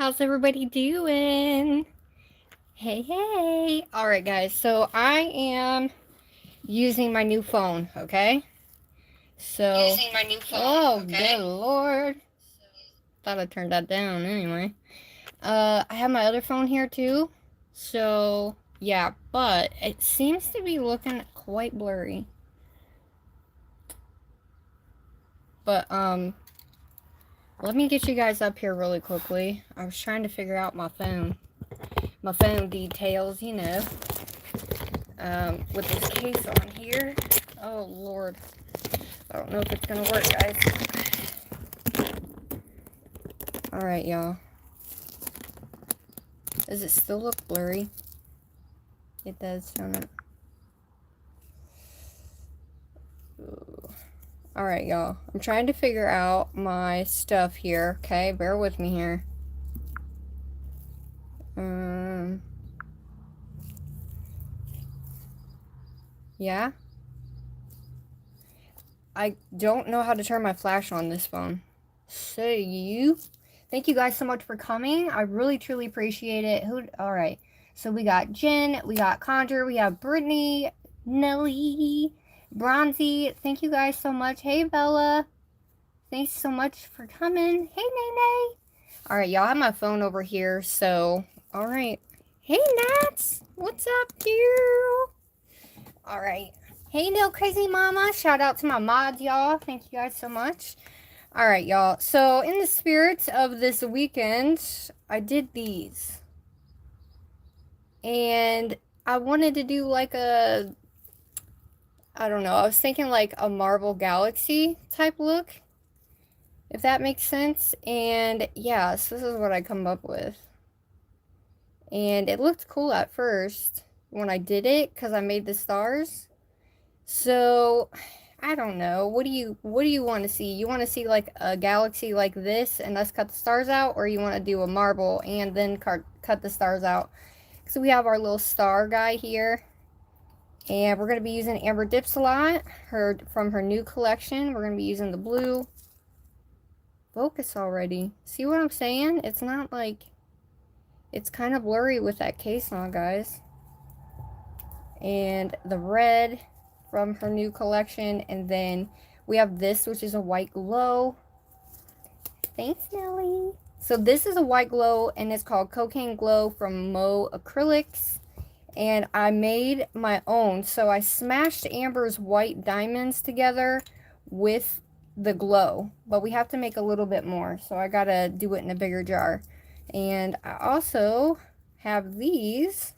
How's everybody doing? Hey, hey. All right, guys. So I am using my new phone, okay? So, oh, good Lord. Thought I turned that down anyway. I have my other phone here too. So, yeah, but it seems to be looking quite blurry. But, let me get you guys up here really quickly. I was trying to figure out my phone details, you know. With this case on here. Oh, Lord. I don't know if it's gonna work, guys. Alright, y'all. Does it still look blurry? It does, don't it? Alright, y'all. I'm trying to figure out my stuff here, okay? Bear with me here. Yeah? I don't know how to turn my flash on this phone. So thank you guys so much for coming. I really truly appreciate it. Alright. So we got Jen, we got Conjure, we have Brittany, Nelly, Bronzy. Thank you guys so much. Hey Bella. Thanks so much for coming. Hey Nene. Alright, y'all, I have my phone over here, so alright. Hey Nats. What's up, girl? Alright. Hey, No Crazy Mama. Shout out to my mods, y'all. Thank you guys so much. Alright, y'all. So, in the spirit of this weekend, I did these. And I wanted to do like I don't know. I was thinking like a Marvel Galaxy type look. If that makes sense. And yeah, so this is what I come up with. And it looked cool at first when I did it because I made the stars. So, I don't know. What do you want to see? You want to see like a galaxy like this and us cut the stars out, or you want to do a marble and then cut the stars out? So we have our little star guy here, and we're going to be using Amberdipsalot, from her new collection. We're going to be using the blue. Focus already. See what I'm saying? It's not like, it's kind of blurry with that case on, guys. And the red from her new collection, and then we have this, which is a white glow. Thanks, Nelly. So this is a white glow, and it's called Cocaine Glow from Mo Acrylics, and I made my own. So I smashed Amber's white diamonds together with the glow, but we have to make a little bit more, so I gotta do it in a bigger jar. And I also have these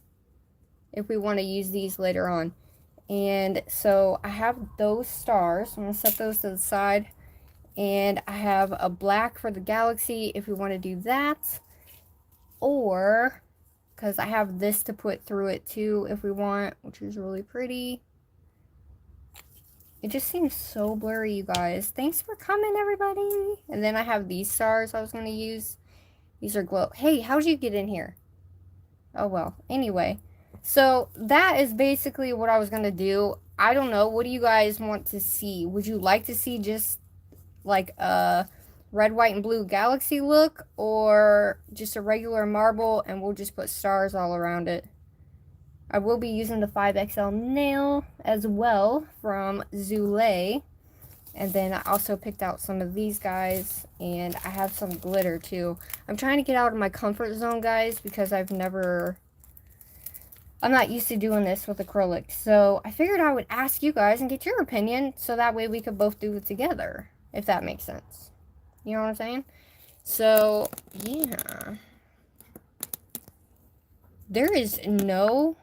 if we want to use these later on. And so I have those stars. I'm going to set those to the side. And I have a black for the galaxy if we want to do that. Or, because I have this to put through it too if we want, which is really pretty. It just seems so blurry, you guys. Thanks for coming, everybody. And then I have these stars I was going to use. These are glow. Hey, how'd you get in here? Oh, well. Anyway. So that is basically what I was going to do. I don't know. What do you guys want to see? Would you like to see just like a red, white, and blue galaxy look, or just a regular marble and we'll just put stars all around it? I will be using the 5XL nail as well from Zule. And then I also picked out some of these guys, and I have some glitter too. I'm trying to get out of my comfort zone, guys, because I'm not used to doing this with acrylic, so I figured I would ask you guys and get your opinion, so that way we could both do it together, if that makes sense. You know what I'm saying? So, yeah. There is no...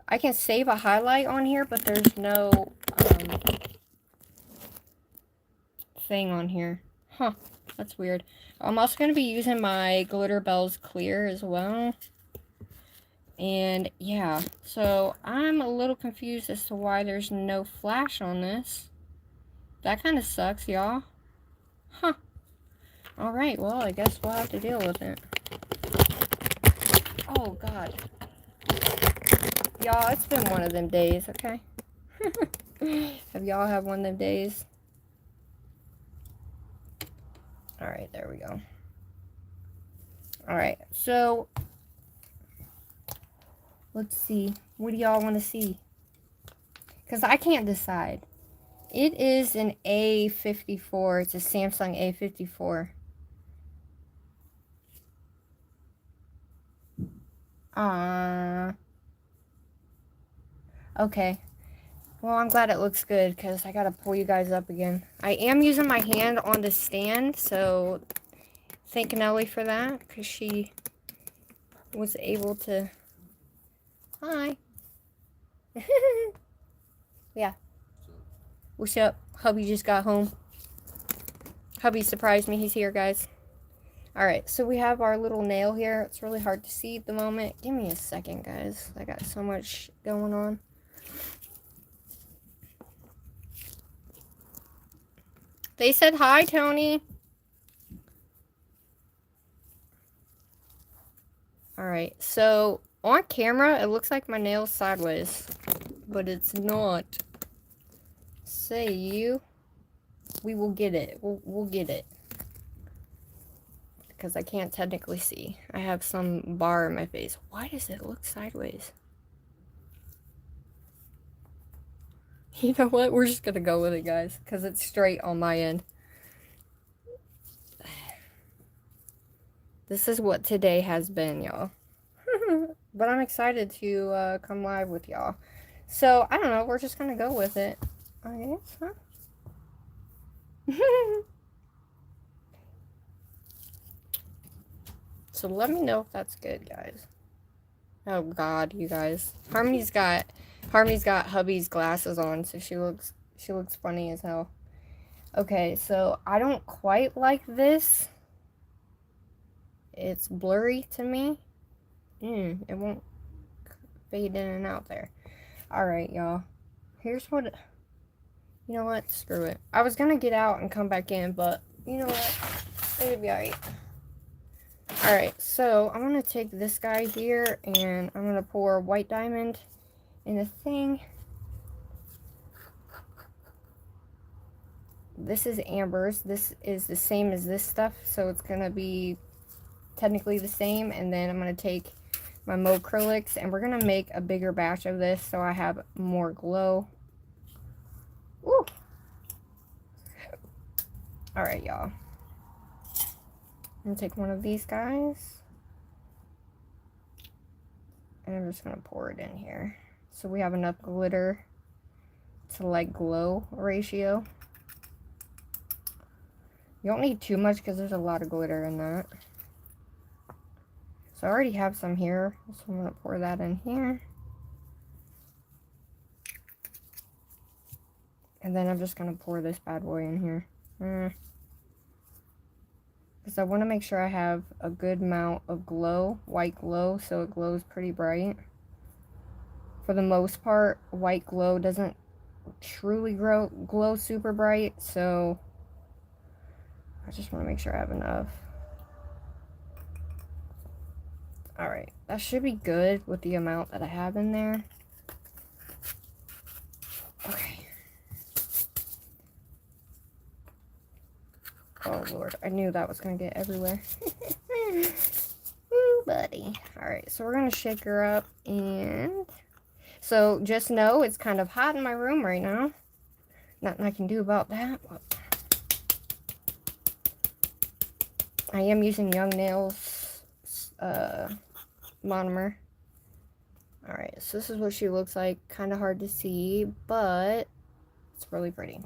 I can save a highlight on here, but there's no thing on here. Huh, that's weird. I'm also going to be using my Glitter Bells Clear as well. And yeah, so I'm a little confused as to why there's no flash on this. That kind of sucks, y'all. Huh. Alright, well, I guess we'll have to deal with it. Oh, God. Y'all, it's been one of them days, okay? Have y'all had one of them days? Alright, there we go. Alright, so let's see. What do y'all want to see? Because I can't decide. It is an A54. It's a Samsung A54. Okay. Well, I'm glad it looks good because I gotta pull you guys up again. I am using my hand on the stand, so thank Nelly for that because she was able to. Hi. Yeah. What's up? Hubby just got home. Hubby surprised me. He's here, guys. Alright, so we have our little nail here. It's really hard to see at the moment. Give me a second, guys. I got so much going on. They said hi, Tony. Alright, so on camera, it looks like my nail's sideways. But it's not. Say you. We will get it. We'll get it. Because I can't technically see. I have some bar in my face. Why does it look sideways? You know what? We're just gonna go with it, guys. Because it's straight on my end. This is what today has been, y'all. But I'm excited to come live with y'all. So, I don't know. We're just gonna go with it. I guess, huh? So let me know if that's good, guys. Oh God, you guys. Harmony's got hubby's glasses on, so she looks funny as hell. Okay, so I don't quite like this. It's blurry to me. It won't fade in and out there. Alright, y'all. Here's what you know what? Screw it. I was gonna get out and come back in, but you know what? It'll be alright. Alright, so I'm going to take this guy here and I'm going to pour white diamond in a thing. This is Amber's. This is the same as this stuff, so it's going to be technically the same. And then I'm going to take my mauve acrylics and we're going to make a bigger batch of this so I have more glow. Woo! Alright, y'all. I'm going to take one of these guys. And I'm just going to pour it in here. So we have enough glitter to like glow ratio. You don't need too much because there's a lot of glitter in that. So I already have some here. So I'm going to pour that in here. And then I'm just going to pour this bad boy in here. Because I want to make sure I have a good amount of glow, white glow, so it glows pretty bright. For the most part, white glow doesn't truly glow super bright, so I just want to make sure I have enough. Alright, that should be good with the amount that I have in there. Okay. Oh Lord, I knew that was going to get everywhere. Woo, buddy. Alright, so we're going to shake her up and... So, just know it's kind of hot in my room right now. Nothing I can do about that. I am using Young Nails monomer. Alright, so this is what she looks like. Kind of hard to see, but it's really pretty.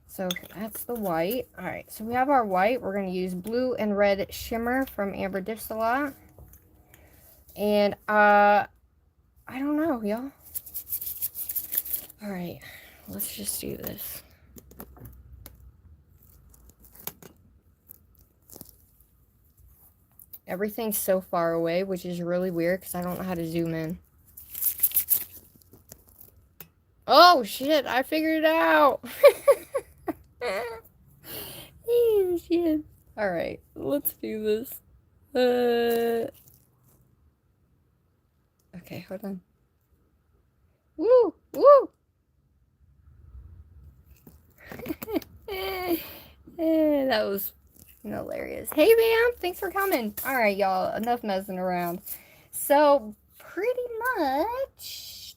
So that's the white. Alright, so we have our white. We're going to use blue and red shimmer from Amberdipsalot. And, I don't know, y'all. Alright, let's just do this. Everything's so far away, which is really weird because I don't know how to zoom in. Oh, shit, I figured it out. Oh, shit. Alright, let's do this. Okay, hold on. Woo! Woo! That was Hilarious. Hey, Bam! Thanks for coming. Alright, y'all. Enough messing around. So, pretty much...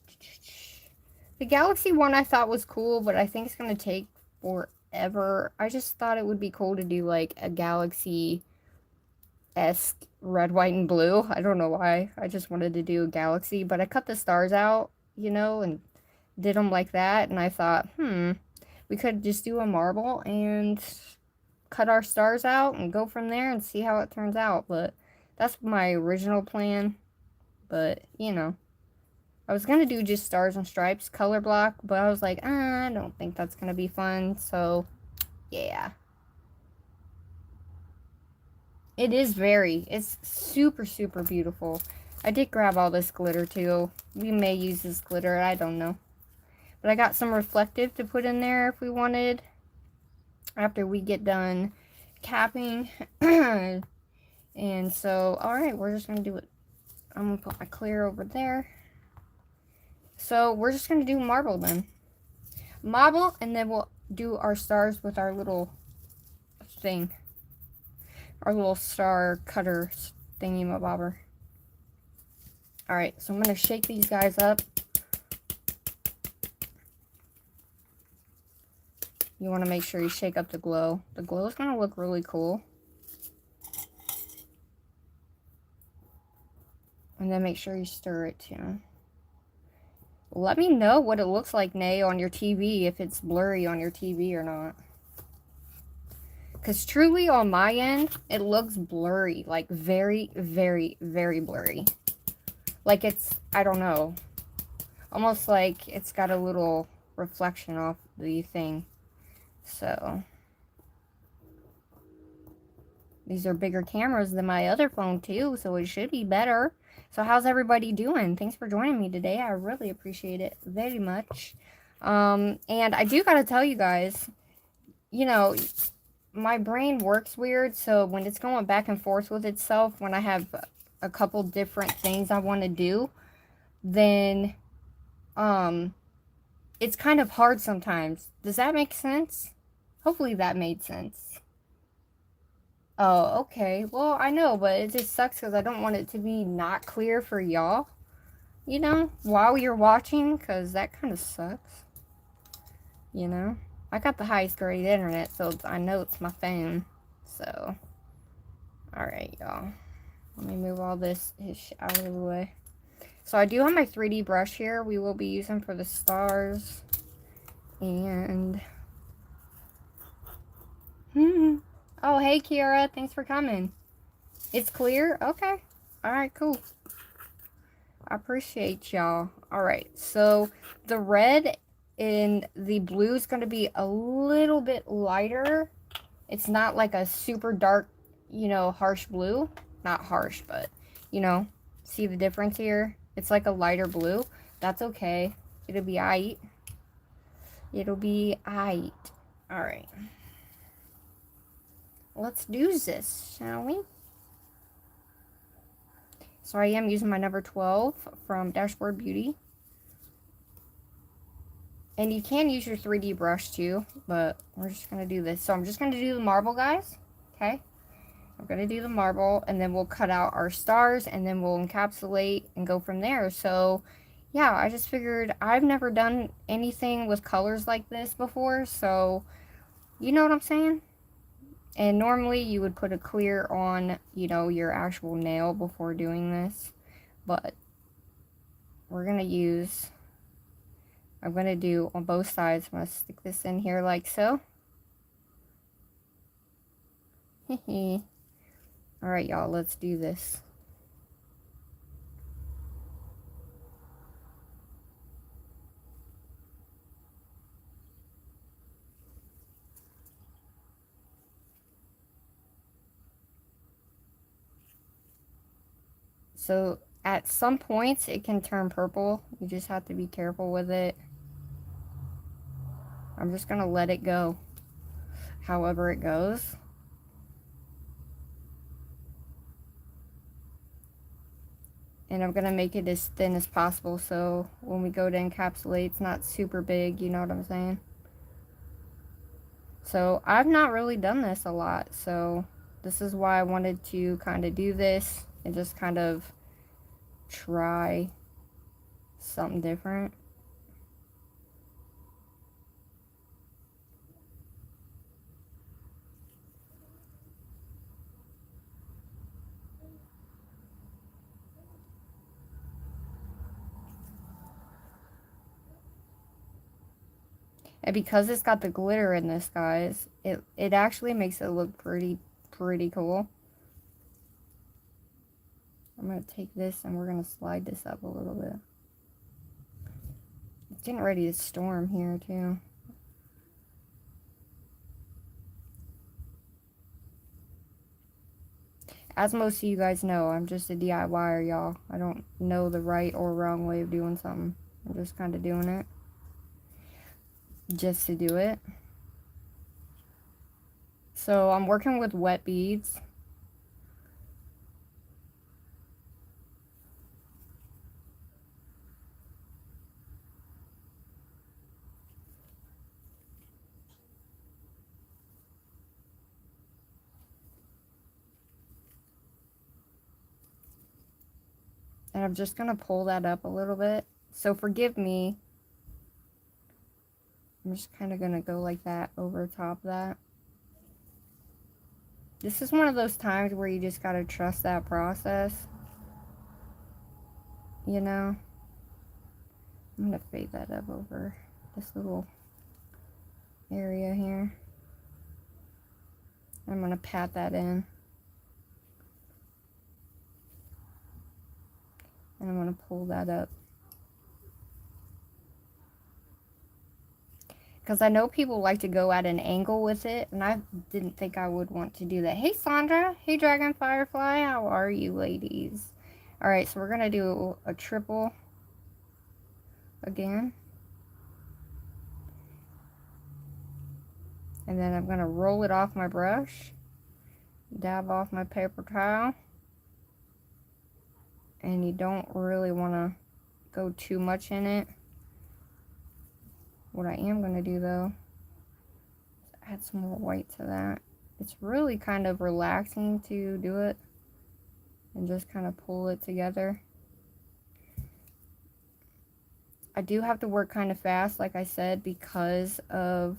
The Galaxy one I thought was cool, but I think it's going to take forever. I just thought it would be cool to do, like, a Galaxy-esque red, white, and blue. I don't know why. I just wanted to do a Galaxy, but I cut the stars out, you know, and did them like that, and I thought, we could just do a marble and cut our stars out and go from there and see how it turns out. But that's my original plan. But, you know, I was gonna do just stars and stripes color block, but I was like, I don't think that's gonna be fun. So yeah, it's super, super beautiful. I did grab all this glitter too. We may use this glitter, I don't know, but I got some reflective to put in there if we wanted after we get done capping. And so, all right, we're just gonna do it. I'm gonna put my clear over there. So we're just gonna do marble then. Marble, and then we'll do our stars with our little thing. Our little star cutter thingy-mabobber. Alright, so I'm gonna shake these guys up. You want to make sure you shake up the glow. The glow is gonna look really cool. And then make sure you stir it too. Let me know what it looks like, Nay, on your TV, if it's blurry on your TV or not. Because truly, on my end, it looks blurry. Like, very, very, very blurry. Like, it's, I don't know. Almost like it's got a little reflection off the thing. So, these are bigger cameras than my other phone, too, so it should be better. So how's everybody doing? Thanks for joining me today. I really appreciate it very much. And I do gotta tell you guys, you know, my brain works weird, so when it's going back and forth with itself, when I have a couple different things I want to do, then, it's kind of hard sometimes. Does that make sense? Hopefully that made sense. Oh, okay. Well, I know, but it just sucks because I don't want it to be not clear for y'all, you know, while you're watching, because that kind of sucks, you know. I got the highest grade internet, so I know it's my phone, so. Alright, y'all. Let me move all this out of the way. So I do have my 3D brush here we will be using for the stars, and... Oh, hey, Kiara. Thanks for coming. It's clear? Okay. Alright, cool. I appreciate y'all. Alright, so the red and the blue is going to be a little bit lighter. It's not like a super dark, you know, harsh blue. Not harsh, but, you know, see the difference here? It's like a lighter blue. That's okay. It'll be aight. It'll be aight. Alright. Let's do this, shall we? So I am using my number 12 from Dashboard Beauty. And you can use your 3D brush too, but we're just going to do this. So I'm just going to do the marble, guys. Okay? I'm going to do the marble, and then we'll cut out our stars, and then we'll encapsulate and go from there. So, yeah, I just figured I've never done anything with colors like this before, so you know what I'm saying? And normally you would put a clear on, you know, your actual nail before doing this. But we're going to use, I'm going to do on both sides. I'm going to stick this in here like so. Alright, y'all, let's do this. So at some points it can turn purple. You just have to be careful with it. I'm just going to let it go however it goes. And I'm going to make it as thin as possible so when we go to encapsulate, it's not super big, you know what I'm saying? So I've not really done this a lot, so this is why I wanted to kind of do this and just kind of try something different. And because it's got the glitter in this, guys, it actually makes it look pretty cool. I'm going to take this and we're going to slide this up a little bit. It's getting ready to storm here, too. As most of you guys know, I'm just a DIYer, y'all. I don't know the right or wrong way of doing something. I'm just kind of doing it just to do it. So I'm working with wet beads. And I'm just going to pull that up a little bit. So forgive me. I'm just kind of going to go like that over top of that. This is one of those times where you just got to trust that process. You know? I'm going to fade that up over this little area here. I'm going to pat that in. And I'm going to pull that up. Because I know people like to go at an angle with it, and I didn't think I would want to do that. Hey, Sandra. Hey, Dragon Firefly. How are you, ladies? Alright, so we're going to do a triple again. And then I'm going to roll it off my brush. Dab off my paper towel. And you don't really want to go too much in it. What I am going to do, though, is add some more white to that. It's really kind of relaxing to do it and just kind of pull it together. I do have to work kind of fast, like I said, because of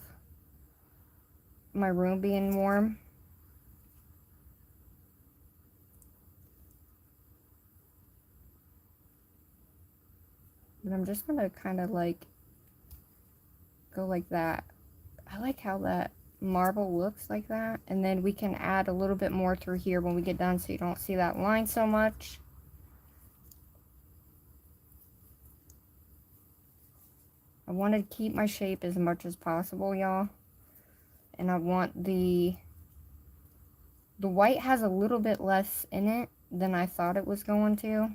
my room being warm. But I'm just going to kind of like go like that. I like how that marble looks like that. And then we can add a little bit more through here when we get done so you don't see that line so much. I want to keep my shape as much as possible, y'all. And I want the white has a little bit less in it than I thought it was going to.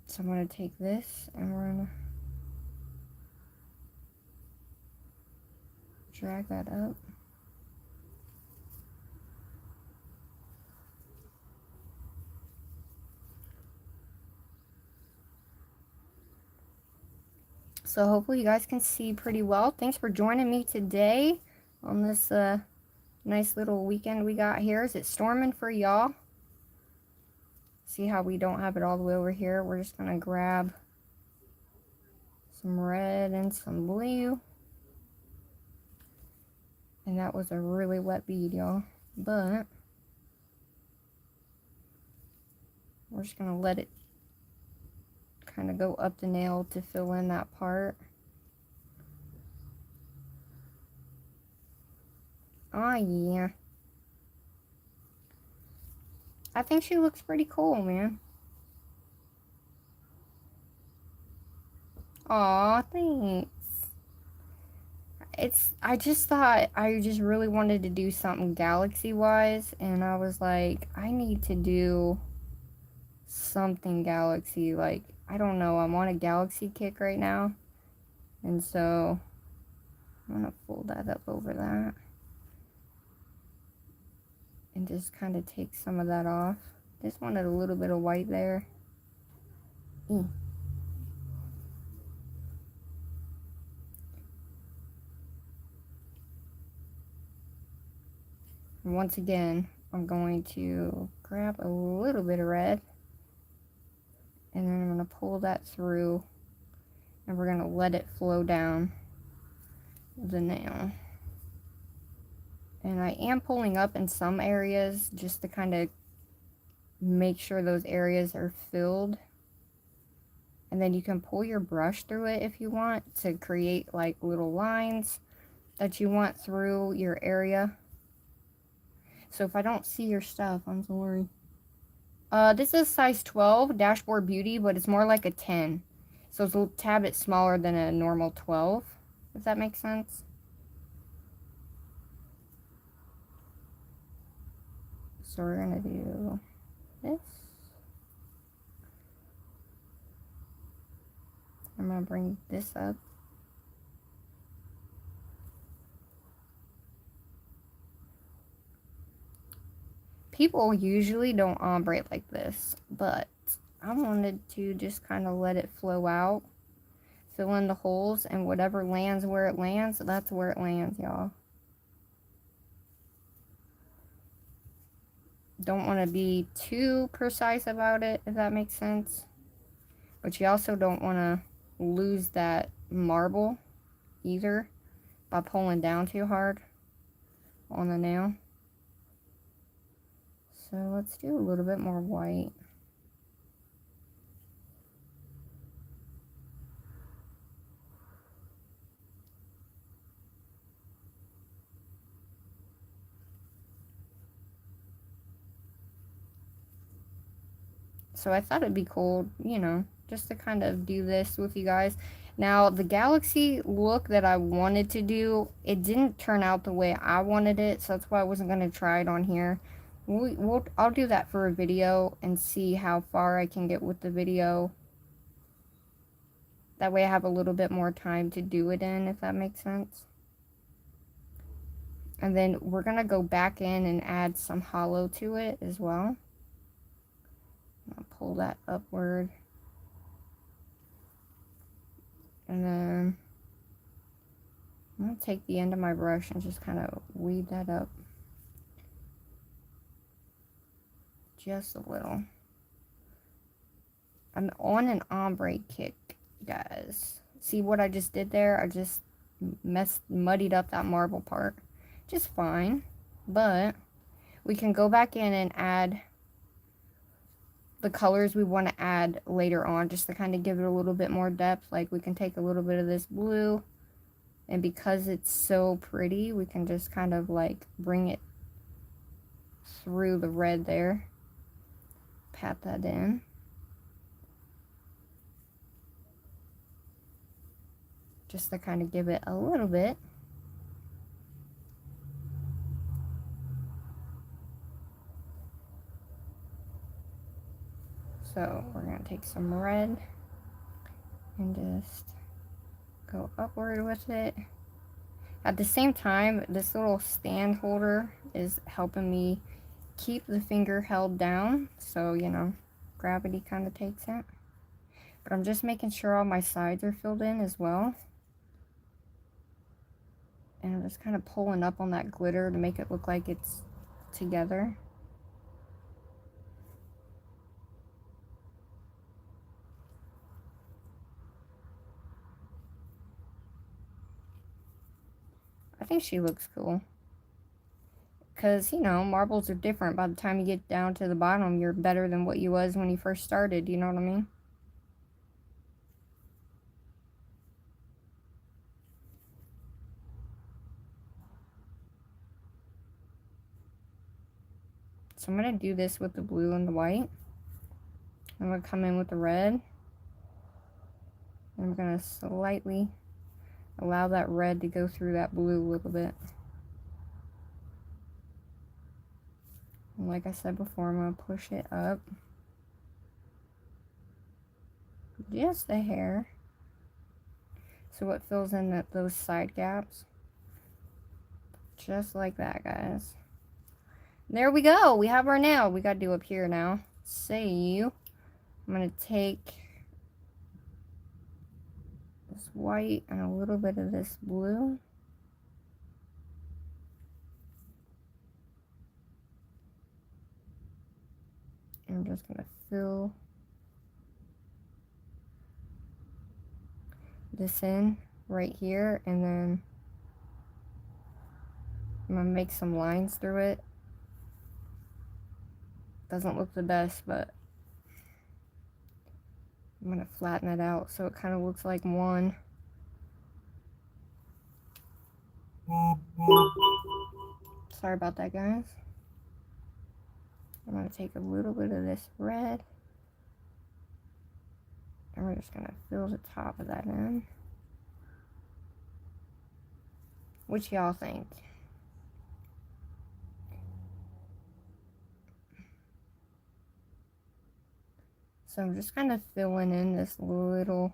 So I'm going to take this and we're going to drag that up. So hopefully you guys can see pretty well. Thanks for joining me today on this nice little weekend we got here. Is it storming for y'all? See how we don't have it all the way over here? We're just going to grab some red and some blue. And that was a really wet bead, y'all. But we're just going to let it kind of go up the nail to fill in that part. Oh, yeah. I think she looks pretty cool, man. Aw, thanks. I just thought I just really wanted to do something galaxy-wise, and I was like, I need to do something galaxy. Like, I don't know, I'm on a galaxy kick right now. And so, I'm going to fold that up over that. And just kind of take some of that off. Just wanted a little bit of white there. And once again, I'm going to grab a little bit of red, and then I'm going to pull that through, and we're going to let it flow down the nail. And I am pulling up in some areas just to kind of make sure those areas are filled. And then you can pull your brush through it if you want to create like little lines that you want through your area. So if I don't see your stuff, I'm sorry. This is size 12 Dashboard Beauty, but it's more like a 10. So it's a tad bit smaller than a normal 12, if that makes sense. So we're gonna do this. I'm gonna bring this up. People usually don't ombre like this, but I wanted to just kind of let it flow out, fill in the holes, and whatever lands where it lands, that's where it lands, y'all. Don't want to be too precise about it, if that makes sense. But you also don't want to lose that marble either by pulling down too hard on the nail. So let's do a little bit more white. So I thought it'd be cool, you know, just to kind of do this with you guys. Now, the galaxy look that I wanted to do, it didn't turn out the way I wanted it, so that's why I wasn't going to try it on here. I'll do that for a video and see how far I can get with the video. That way I have a little bit more time to do it in, if that makes sense. And then we're going to go back in and add some hollow to it as well. I'll pull that upward. And then I'm going to take the end of my brush and just kind of weave that up. Just a little. I'm on an ombre kick, guys. See what I just did there? I just muddied up that marble part. Just fine. But we can go back in and add the colors we want to add later on, just to kind of give it a little bit more depth. Like we can take a little bit of this blue, and because it's so pretty, we can just kind of like bring it through the red there. Pat that in. Just to kind of give it a little bit. So we're going to take some red and just go upward with it. At the same time, this little stand holder is helping me keep the finger held down. So, you know, gravity kind of takes it. But I'm just making sure all my sides are filled in as well. And I'm just kind of pulling up on that glitter to make it look like it's together. I think she looks cool. Because, you know, marbles are different. By the time you get down to the bottom, you're better than what you was when you first started. You know what I mean? So I'm going to do this with the blue and the white. I'm going to come in with the red. I'm going to slightly allow that red to go through that blue a little bit. And like I said before, I'm going to push it up just a hair, so it fills in those side gaps. Just like that, guys. There we go. We have our nail. We got to do up here now. I'm going to take this white and a little bit of this blue. I'm just gonna fill this in right here, and then I'm gonna make some lines through it. Doesn't look the best, but I'm gonna flatten it out so it kind of looks like one. Sorry about that, guys. I'm gonna take a little bit of this red, and we're just gonna fill the top of that in. What y'all think? So I'm just kind of filling in this little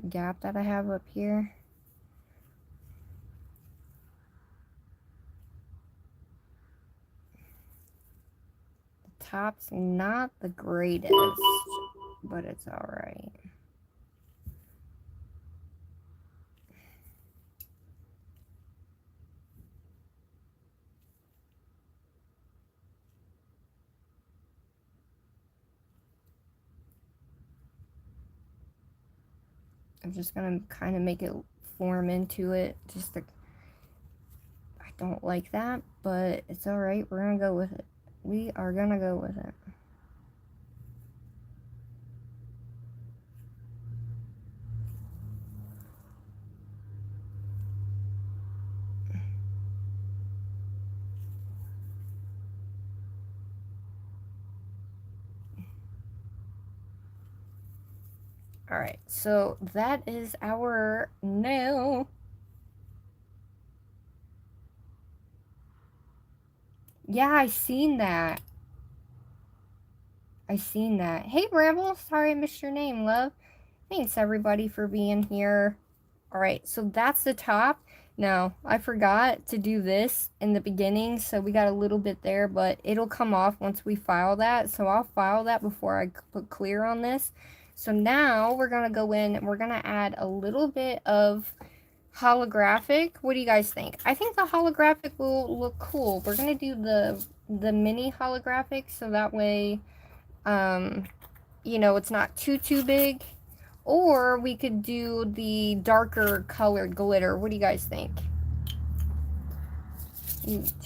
gap that I have up here. The top's not the greatest, but it's alright. I'm just gonna kind of make it form into it. I don't like that, but it's alright. We're gonna go with it. We are gonna go with it. Alright, so that is our nail. Yeah, I seen that. Hey, Bramble, sorry I missed your name, love. Thanks, everybody, for being here. Alright, so that's the top. Now, I forgot to do this in the beginning, so we got a little bit there, but it'll come off once we file that. So I'll file that before I put clear on this. So now we're going to go in and we're going to add a little bit of holographic. What do you guys think? I think the holographic will look cool. We're going to do the mini holographic, so that way, you know, it's not too big. Or we could do the darker colored glitter. What do you guys think?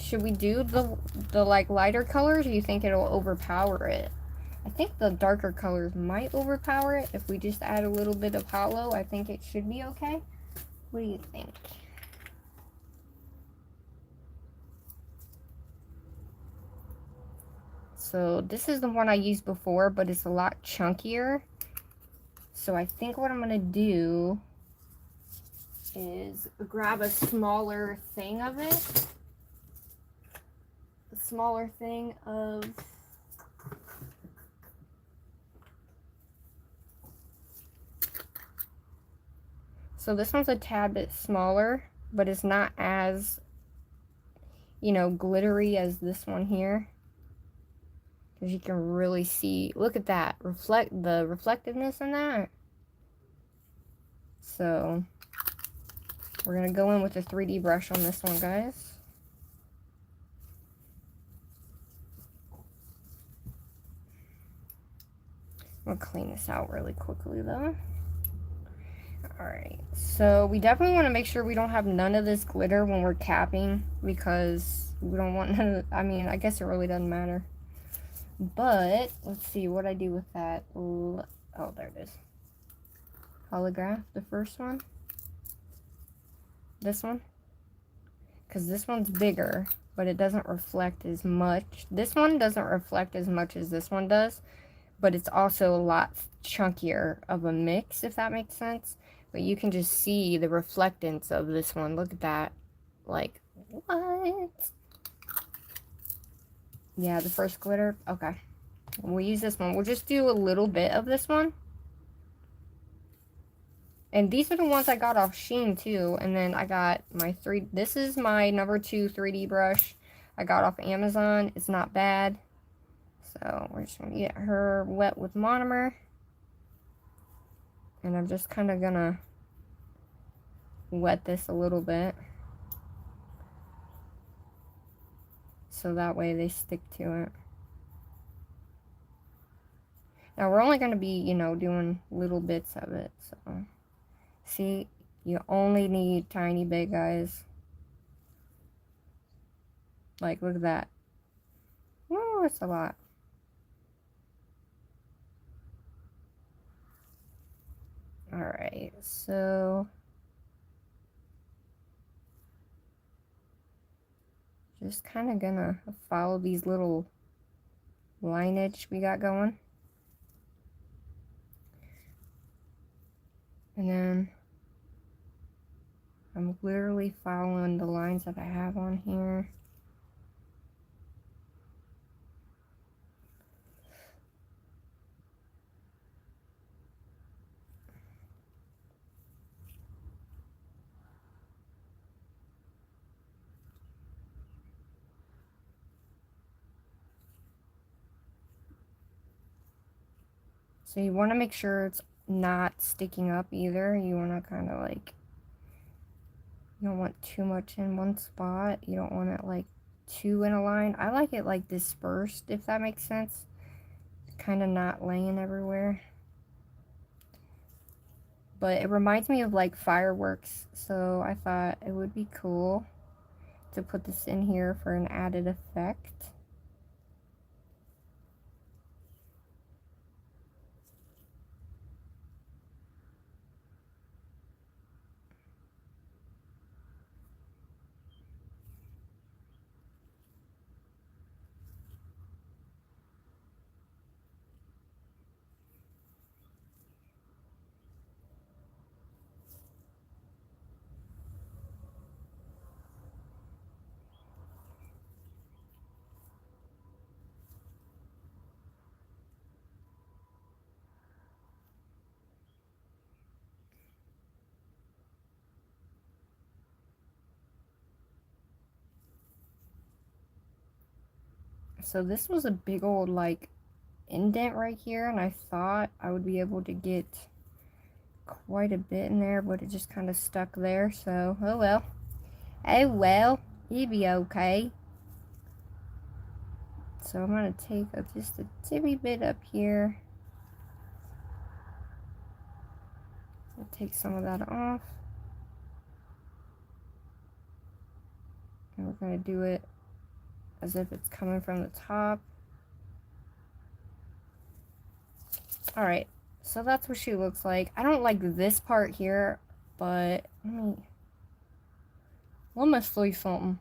Should we do the like lighter colors, or do you think it'll overpower it? I think the darker colors might overpower it. If we just add a little bit of hollow, I think it should be okay. What do you think? So this is the one I used before, but it's a lot chunkier. So I think what I'm going to do is grab a smaller thing of it. A smaller thing of... So this one's a tad bit smaller, but it's not as, you know, glittery as this one here. Because you can really see, look at that, the reflectiveness in that. So we're going to go in with a 3D brush on this one, guys. I'm going to clean this out really quickly though. Alright, so we definitely want to make sure we don't have none of this glitter when we're capping, because we don't want none of, I mean, I guess it really doesn't matter. But, let's see what I do with that. Oh, there it is. Holograph, the first one. This one. Because this one's bigger, but it doesn't reflect as much. This one doesn't reflect as much as this one does, but it's also a lot chunkier of a mix, if that makes sense. But you can just see the reflectance of this one. Look at that. Like, what? Yeah, the first glitter. Okay. We'll use this one. We'll just do a little bit of this one. And these are the ones I got off Shein too. And then I got my this is my number 2 3D brush I got off Amazon. It's not bad. So we're just going to get her wet with monomer. And I'm just kind of going to wet this a little bit. So that way they stick to it. Now we're only going to be, you know, doing little bits of it. So, see, you only need tiny bit, guys. Like, look at that. Oh, it's a lot. Alright, so just kind of gonna follow these little lineage we got going. And then I'm literally following the lines that I have on here. So you want to make sure it's not sticking up either. You want to kind of like, you don't want too much in one spot. You don't want it like too in a line. I like it like dispersed, if that makes sense. Kind of not laying everywhere. But it reminds me of like fireworks, so I thought it would be cool to put this in here for an added effect. So this was a big old like indent right here, and I thought I would be able to get quite a bit in there, but it just kind of stuck there. So oh well, it'll be okay. So I'm gonna take just a tiny bit up here. I'll take some of that off, and we're gonna do it as if it's coming from the top. Alright, so that's what she looks like. I don't like this part here, but let me see something.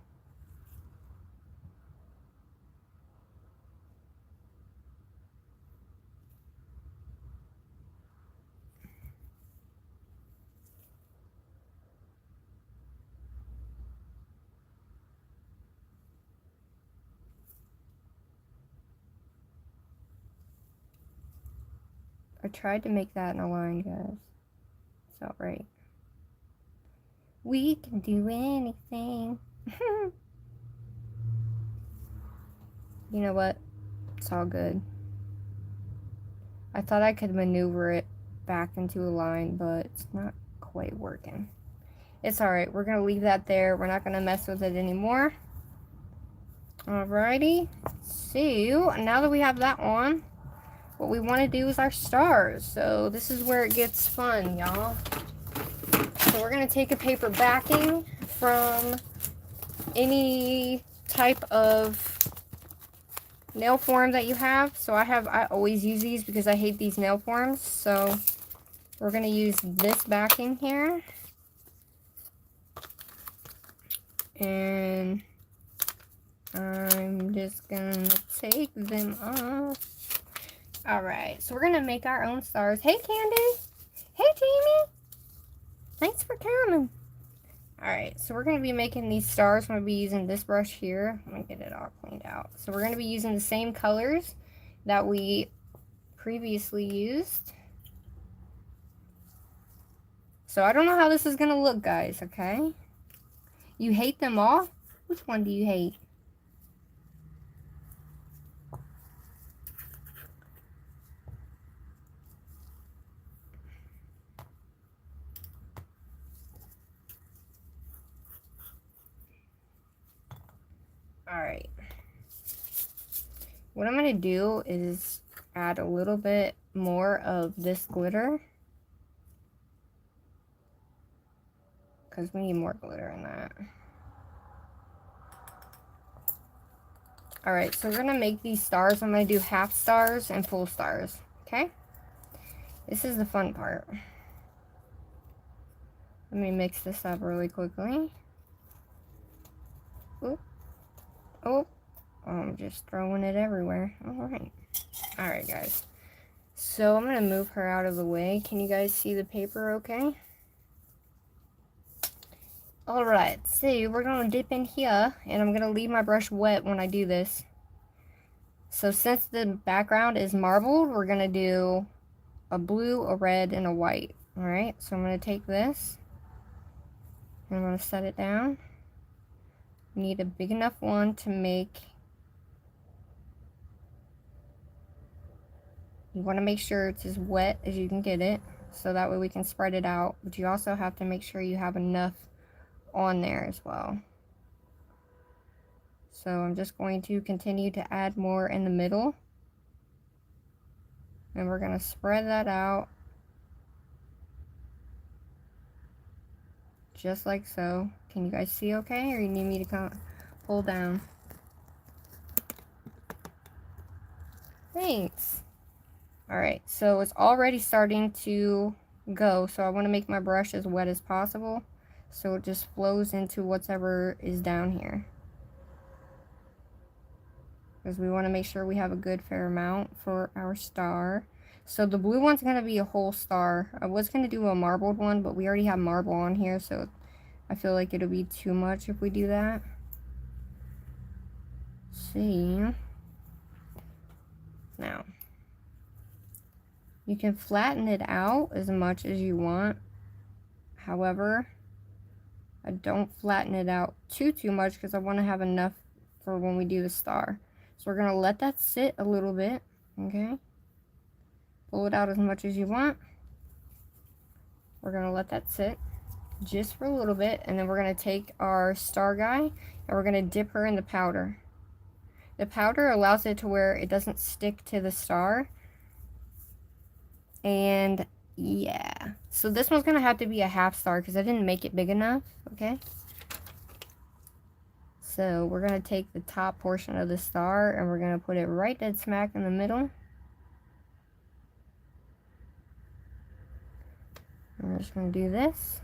I tried to make that in a line, guys. It's alright. We can do anything. You know what? It's all good. I thought I could maneuver it back into a line, but it's not quite working. It's alright. We're going to leave that there. We're not going to mess with it anymore. Alrighty. So, now that we have that on, what we want to do is our stars. So, this is where it gets fun, y'all. So, we're going to take a paper backing from any type of nail form that you have. So, I always use these because I hate these nail forms. So, we're going to use this backing here. And I'm just gonna take them off. Alright, so we're gonna make our own stars. Hey, Candy! Hey, Jamie! Thanks for coming. Alright, so we're gonna be making these stars. I'm gonna be using this brush here. Let me get it all cleaned out. So we're gonna be using the same colors that we previously used. So I don't know how this is gonna look, guys, okay? You hate them all? Which one do you hate? Alright. What I'm going to do is add a little bit more of this glitter. Because we need more glitter in that. Alright, so we're going to make these stars. I'm going to do half stars and full stars. Okay? This is the fun part. Let me mix this up really quickly. Oop. Oh. I'm just throwing it everywhere. Alright. Alright, guys. So I'm going to move her out of the way. Can you guys see the paper okay? Alright, so we're going to dip in here. And I'm going to leave my brush wet when I do this. So since the background is marbled, we're going to do a blue, a red, and a white. Alright, so I'm going to take this. And I'm going to set it down. You need a big enough one to make... You want to make sure it's as wet as you can get it, so that way we can spread it out. But you also have to make sure you have enough on there as well. So I'm just going to continue to add more in the middle. And we're going to spread that out. Just like so. Can you guys see okay, or you need me to pull down? Thanks. Alright, so it's already starting to go, so I want to make my brush as wet as possible, so it just flows into whatever is down here. Because we want to make sure we have a good fair amount for our star. So the blue one's going to be a whole star. I was going to do a marbled one, but we already have marble on here, so I feel like it'll be too much if we do that. Let's see. Now, you can flatten it out as much as you want. However, I don't flatten it out too much because I want to have enough for when we do the star. So we're going to let that sit a little bit, okay? Pull it out as much as you want. We're going to let that sit just for a little bit, and then we're going to take our star guy and we're going to dip her in the powder. The powder allows it to where it doesn't stick to the star. And yeah, so this one's gonna have to be a half star because I didn't make it big enough. Okay, so we're gonna take the top portion of the star and we're gonna put it right dead smack in the middle. I'm just gonna do this.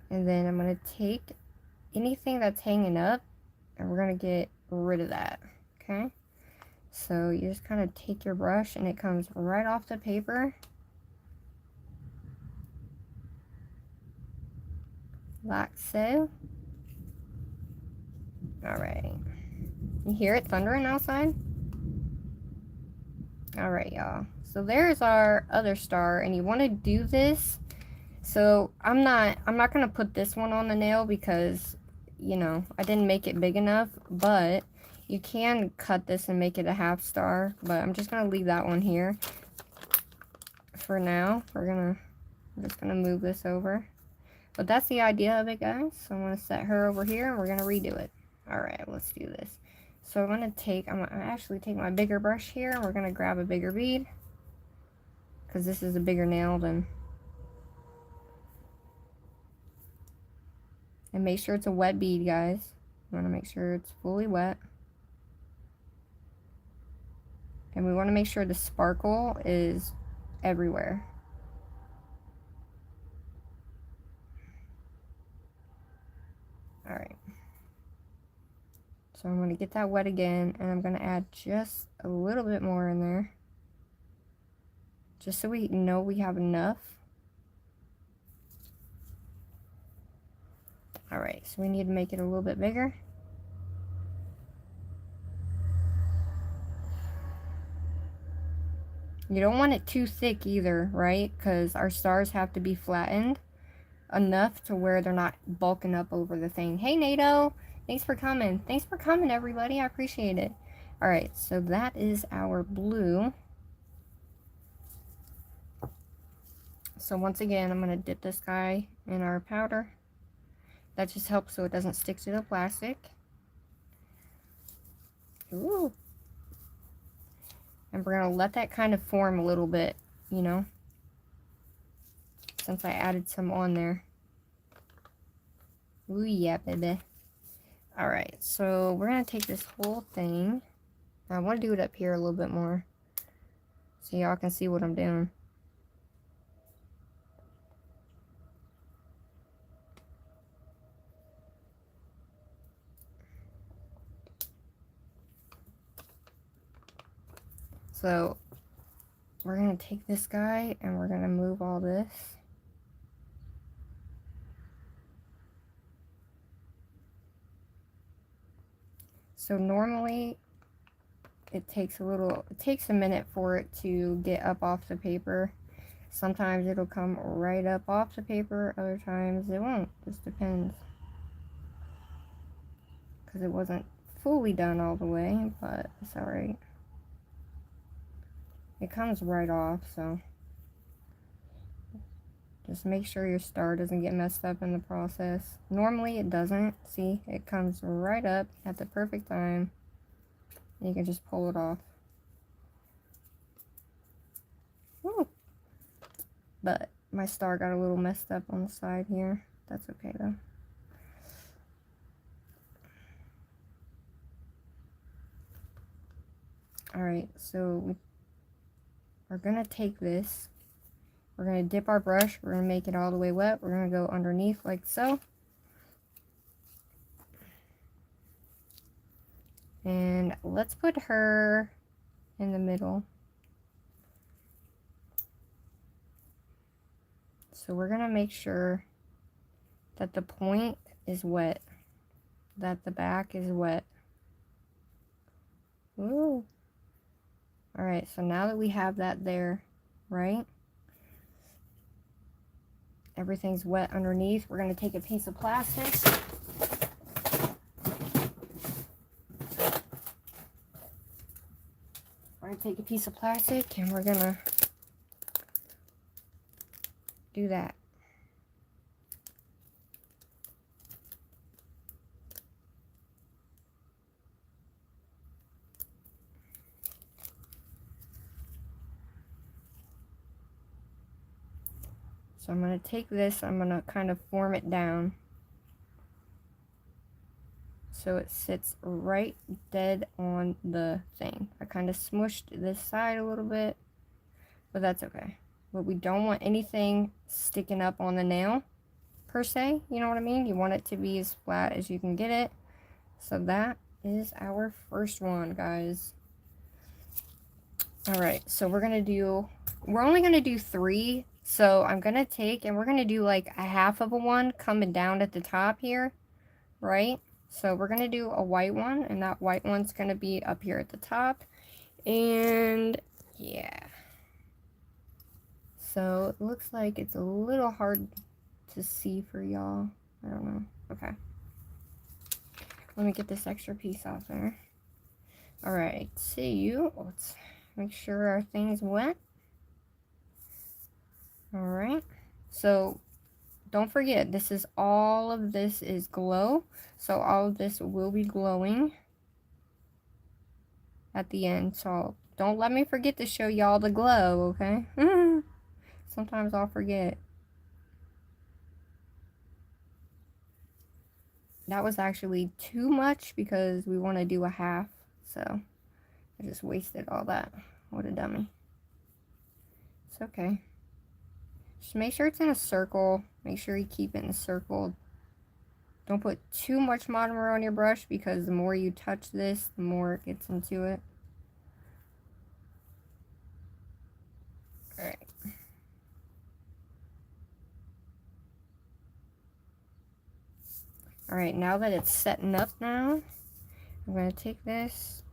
And then I'm gonna take anything that's hanging up and we're gonna get rid of that. Okay, so you just kind of take your brush and it comes right off the paper. Like so. Alright. You hear it thundering outside? Alright, y'all. So there's our other star, and you want to do this. So I'm not gonna put this one on the nail because, you know, I didn't make it big enough, but you can cut this and make it a half star, but I'm just gonna leave that one here for now. I'm just gonna move this over. But that's the idea of it, guys. So I'm gonna set her over here and we're gonna redo it. Alright, let's do this. So I'm gonna actually take my bigger brush here and we're gonna grab a bigger bead. Because this is a bigger nail than... And make sure it's a wet bead, guys. You wanna make sure it's fully wet. And we want to make sure the sparkle is everywhere. Alright. So I'm going to get that wet again, and I'm going to add just a little bit more in there. Just so we know we have enough. Alright, so we need to make it a little bit bigger. You don't want it too thick either, right? Because our stars have to be flattened enough to where they're not bulking up over the thing. Hey, NATO! Thanks for coming. Thanks for coming, everybody. I appreciate it. Alright, so that is our blue. So once again, I'm going to dip this guy in our powder. That just helps so it doesn't stick to the plastic. Ooh. And we're going to let that kind of form a little bit, you know, since I added some on there. Ooh, yeah, baby. Alright, so we're going to take this whole thing. I want to do it up here a little bit more, so y'all can see what I'm doing. So we're going to take this guy and we're going to move all this. So normally it takes a minute for it to get up off the paper. Sometimes it'll come right up off the paper, other times it won't. Just depends. Because it wasn't fully done all the way, but it's alright. It comes right off, so just make sure your star doesn't get messed up in the process. Normally it doesn't. See, it comes right up at the perfect time. You can just pull it off. Woo. But my star got a little messed up on the side here. That's okay though. Alright, so we're gonna take this. We're gonna dip our brush. We're gonna make it all the way wet. We're gonna go underneath like so. And let's put her in the middle. So we're gonna make sure that the point is wet, that the back is wet. Ooh. Alright, so now that we have that there, right? Everything's wet underneath. We're going to take a piece of plastic. We're going to take a piece of plastic and we're going to do that. So I'm going to take this, I'm going to kind of form it down so it sits right dead on the thing. I kind of smushed this side a little bit, but that's okay. But we don't want anything sticking up on the nail, per se, you know what I mean? You want it to be as flat as you can get it. So that is our first one, guys. Alright, so we're only going to do 3. So I'm going to take, and we're going to do like a half of a one coming down at the top here, right? So we're going to do a white one, and that white one's going to be up here at the top. And yeah. So it looks like it's a little hard to see for y'all. I don't know. Okay. Let me get this extra piece off there. Alright, so let's make sure our thing's wet. Alright, so don't forget, all of this is glow, so all of this will be glowing at the end, so don't let me forget to show y'all the glow, okay? Sometimes I'll forget. That was actually too much because we want to do a half, so I just wasted all that. What a dummy. It's okay. Just make sure it's in a circle. Make sure you keep it in a circle. Don't put too much monomer on your brush because the more you touch this, the more it gets into it. Alright. Alright, now that it's setting up now, I'm going to take this,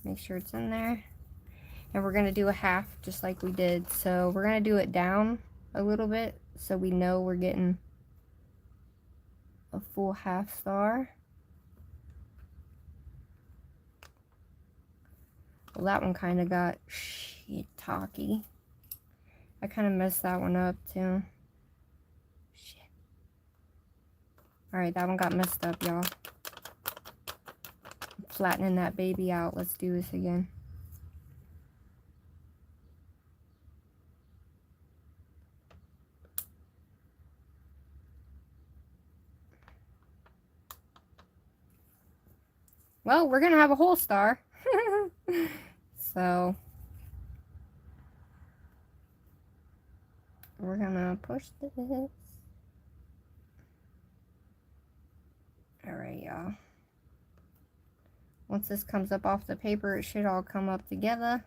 make sure it's in there, and we're going to do a half just like we did. So we're going to do it down a little bit so we know we're getting a full half star. Well, that one kind of got shiitake. I kind of messed that one up too. Shit. Alright, that one got messed up, y'all. flattening that baby out. Let's do this again. Well, we're gonna have a whole star. So we're gonna push this. Alright, y'all. Once this comes up off the paper, it should all come up together.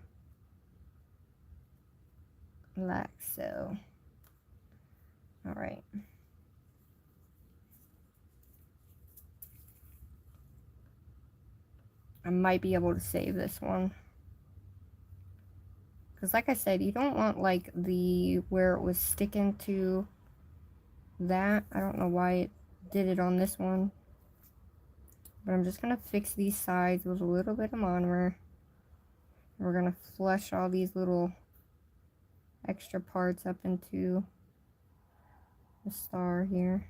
Like so. Alright. I might be able to save this one. Because like I said, you don't want like the, where it was sticking to that. I don't know why it did it on this one. But I'm just going to fix these sides with a little bit of monomer. We're going to flush all these little extra parts up into the star here.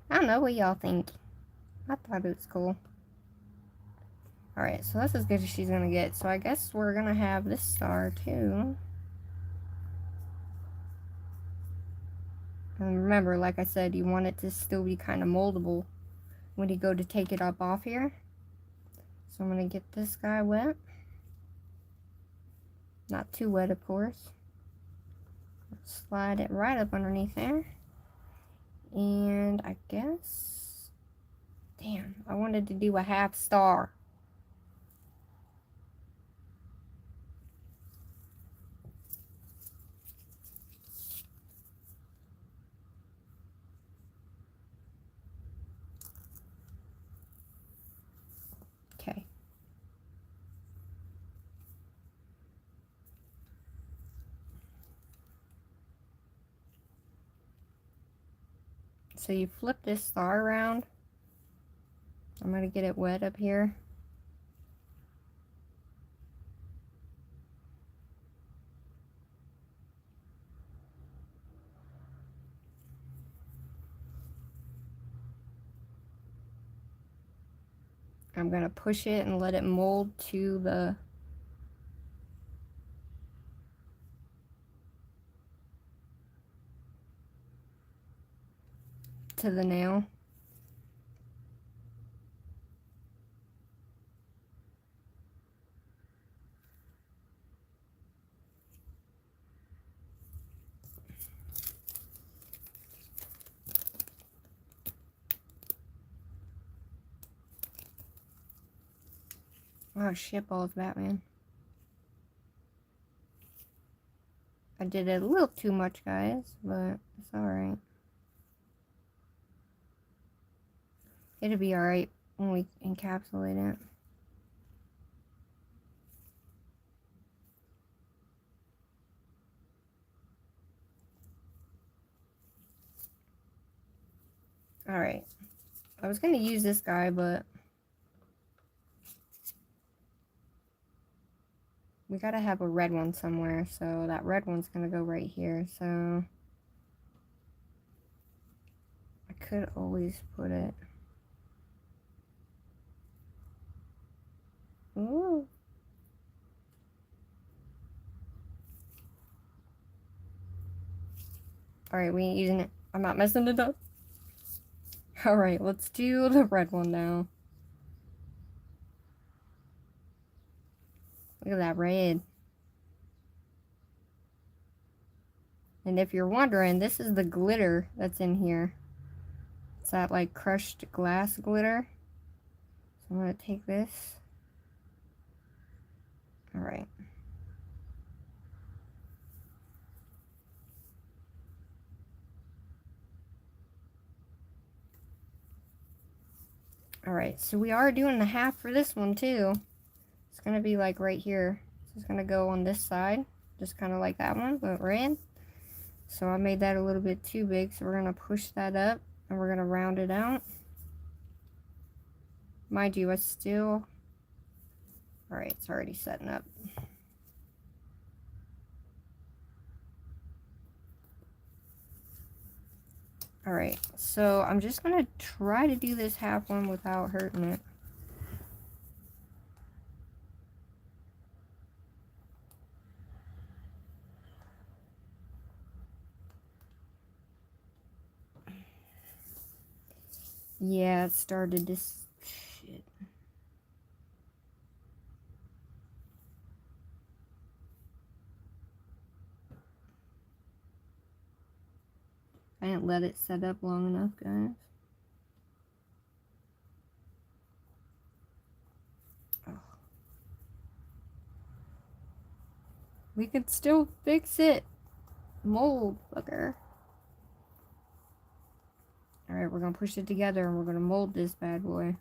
I don't know what y'all think. I thought it was cool. Alright, so that's as good as she's gonna get. So I guess we're gonna have this star too. And remember, like I said, you want it to still be kind of moldable when you go to take it up off here. So I'm gonna get this guy wet. Not too wet, of course. Slide it right up underneath there. And I guess... Damn, I wanted to do a half star. Okay. So you flip this star around. I'm going to get it wet up here. I'm going to push it and let it mold to the nail. Oh, shitballs, Batman. I did it a little too much, guys, but it's alright. It'll be alright when we encapsulate it. Alright. I was going to use this guy, but we got to have a red one somewhere, so that red one's going to go right here. So I could always put it. Ooh. Alright, we ain't using it. I'm not messing it up. Alright, let's do the red one now. Look at that red. And if you're wondering, this is the glitter that's in here. It's that like crushed glass glitter. So I'm going to take this. Alright. Alright, so we are doing the half for this one too. It's going to be like right here. So it's going to go on this side. Just kind of like that one, but red. So I made that a little bit too big. So we're going to push that up. And we're going to round it out. Mind you, I still... Alright, it's already setting up. Alright, so I'm just going to try to do this half one without hurting it. Yeah, it started this shit. I didn't let it set up long enough, guys. Oh. We could still fix it. Mold, fucker. Alright, we're gonna push it together and we're gonna mold this bad boy.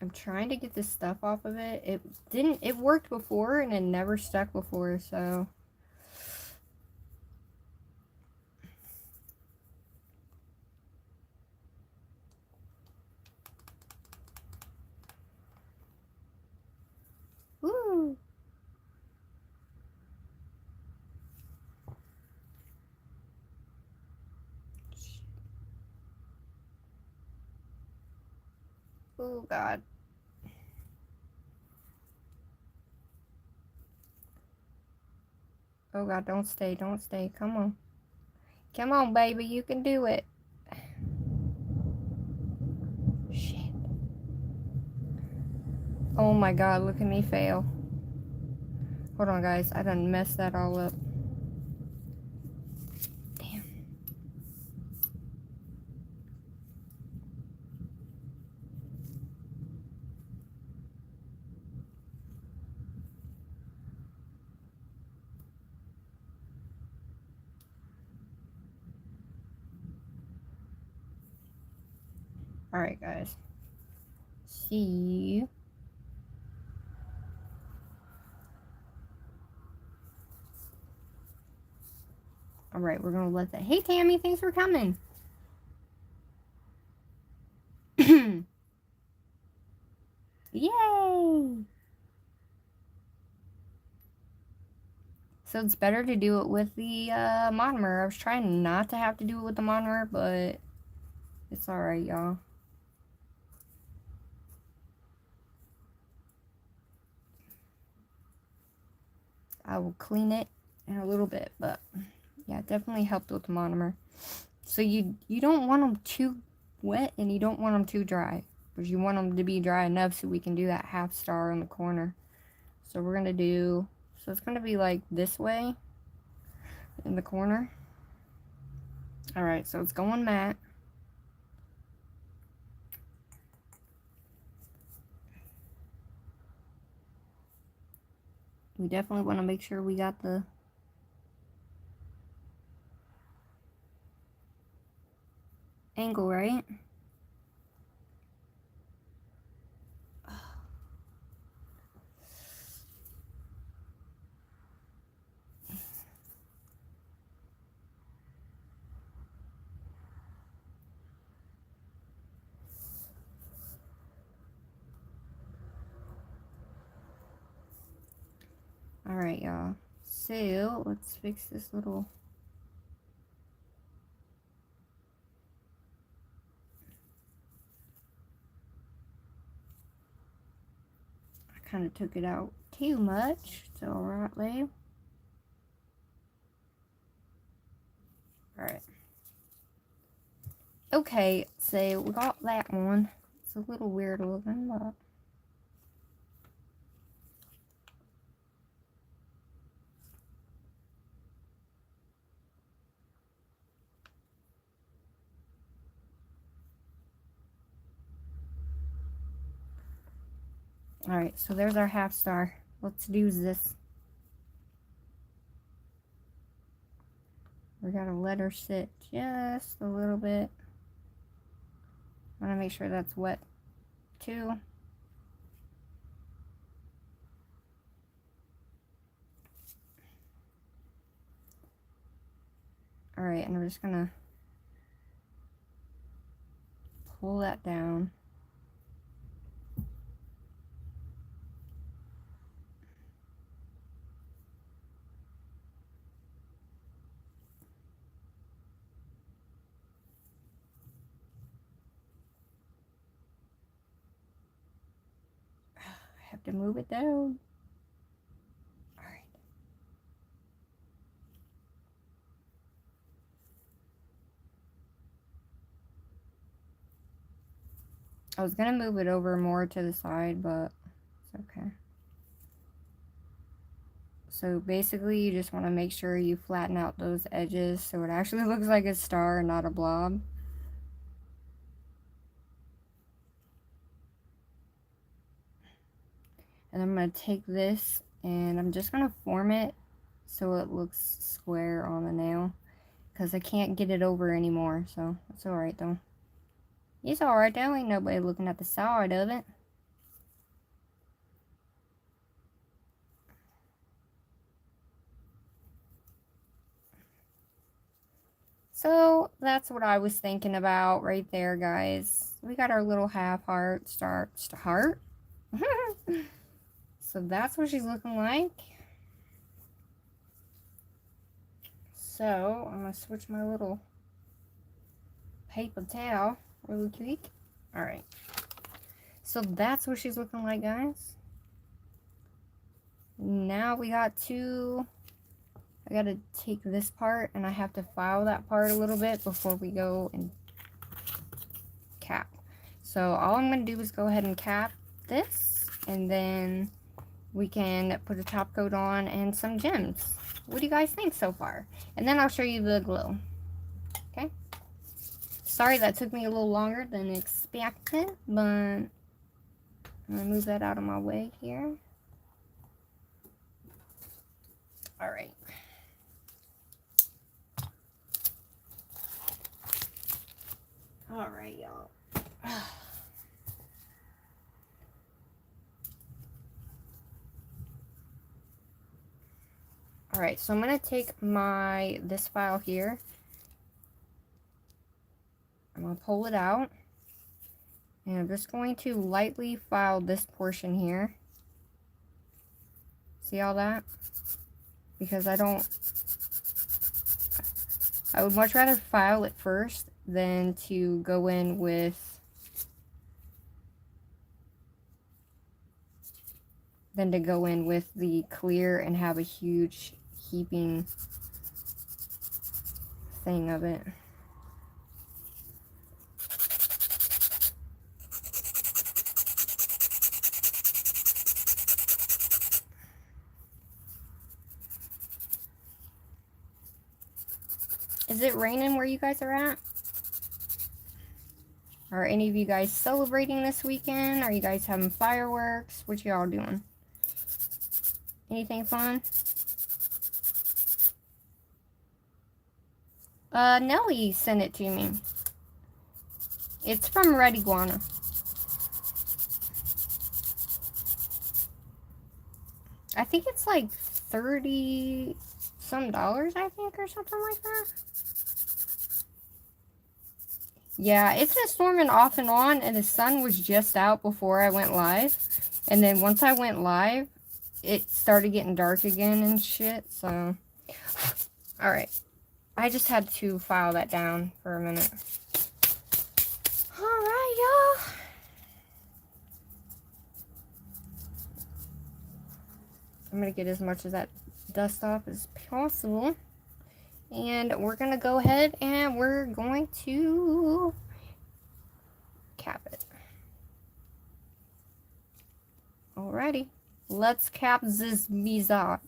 I'm trying to get this stuff off of it. It worked before and it never stuck before, so. Woo! Oh, God. Oh, God, don't stay, don't stay. Come on. Come on, baby, you can do it. Shit. Oh, my God, look at me fail. Hold on, guys. I done messed that all up. Damn. Alright, guys. See you. Alright, we're gonna let that. Hey, Tammy, thanks for coming. Yay! So it's better to do it with the monomer. I was trying not to have to do it with the monomer, but it's alright, y'all. I will clean it in a little bit, but yeah, it definitely helped with the monomer. So you don't want them too wet and you don't want them too dry, because you want them to be dry enough so we can do that half star in the corner. So we're gonna do, so it's gonna be like this way in the corner. Alright, so it's going matte. We definitely want to make sure we got the angle right. Alright, y'all. So, let's fix this little... I kind of took it out too much. So, alright, babe. Alright. Okay, so we got that one. It's a little weird looking, but... Alright, so there's our half star. Let's do this. We gotta let her sit just a little bit. I wanna make sure that's wet too. Alright, and I'm just gonna pull that down. have to move it down. Alright. I was gonna move it over more to the side, but it's okay. So basically you just want to make sure you flatten out those edges so it actually looks like a star and not a blob. And I'm going to take this and I'm just going to form it so it looks square on the nail. Because I can't get it over anymore, so it's alright though. It's alright though, ain't nobody looking at the side of it. So that's what I was thinking about right there, guys. We got our little half heart, heart. So that's what she's looking like. So I'm gonna switch my little paper towel really quick. All right. So that's what she's looking like, guys. Now we got to, I gotta take this part and I have to file that part a little bit before we go and cap. So all I'm gonna do is go ahead and cap this and then we can put a top coat on and some gems. What do you guys think so far? And then I'll show you the glow. Okay? Sorry that took me a little longer than expected, but I'm gonna move that out of my way here. Alright. Alright, y'all. Alright, so I'm going to take this file here. I'm going to pull it out. And I'm just going to lightly file this portion here. See all that? Because I would much rather file it first than to go in with the clear and have a huge heaping thing of it. Is it raining where you guys are at? Are any of you guys celebrating this weekend? Are you guys having fireworks? What y'all doing? Anything fun? Nelly sent it to me. It's from Red Iguana. I think it's like $30 some, I think, or something like that. Yeah, it's been storming off and on, and the sun was just out before I went live. And then once I went live, it started getting dark again and shit, so. Alright. I just had to file that down for a minute. Alright, y'all. I'm going to get as much of that dust off as possible. And we're going to go ahead and we're going to cap it. Alrighty. Let's cap this visage.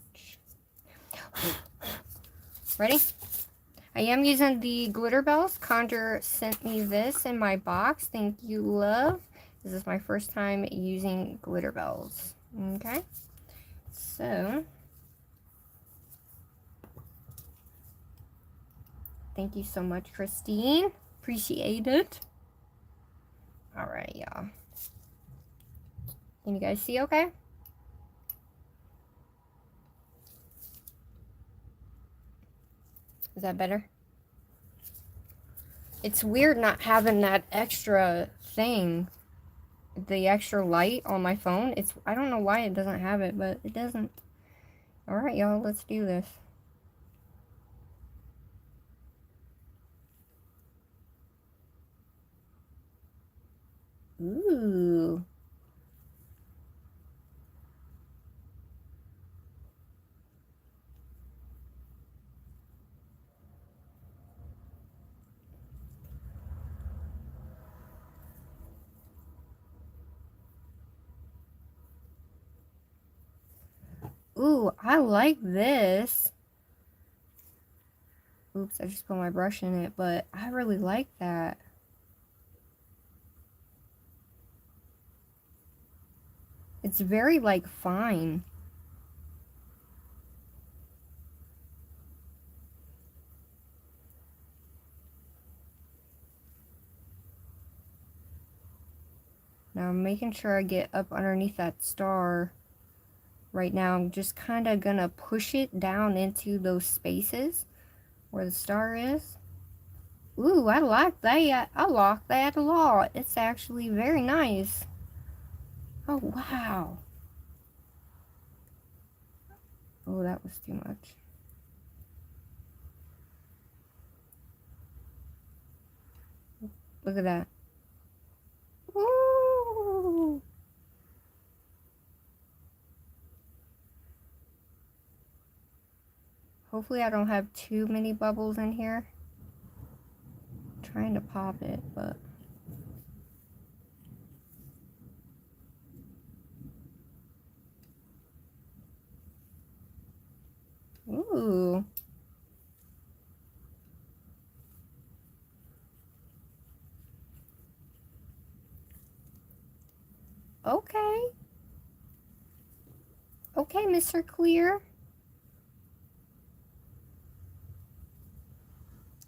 Ready? I am using the glitter bells. Conjure sent me this in my box. Thank you, love. This is my first time using glitter bells. Okay. So, thank you so much, Christine. Appreciate it. Alright, y'all. Can you guys see okay? Is that better? It's weird not having that extra thing, the extra light on my phone. I don't know why it doesn't have it, but it doesn't. Alright, y'all, let's do this. Ooh. Ooh, I like this. Oops, I just put my brush in it, but I really like that. It's very, like, fine. Now I'm making sure I get up underneath that star. Right now I'm just kind of gonna push it down into those spaces where the star is. Ooh, I like that. I like that a lot. It's actually very nice. Oh, wow. Oh, that was too much. Look at that. Ooh. Hopefully I don't have too many bubbles in here. I'm trying to pop it, but... Ooh. Okay. Okay, Mr. Clear.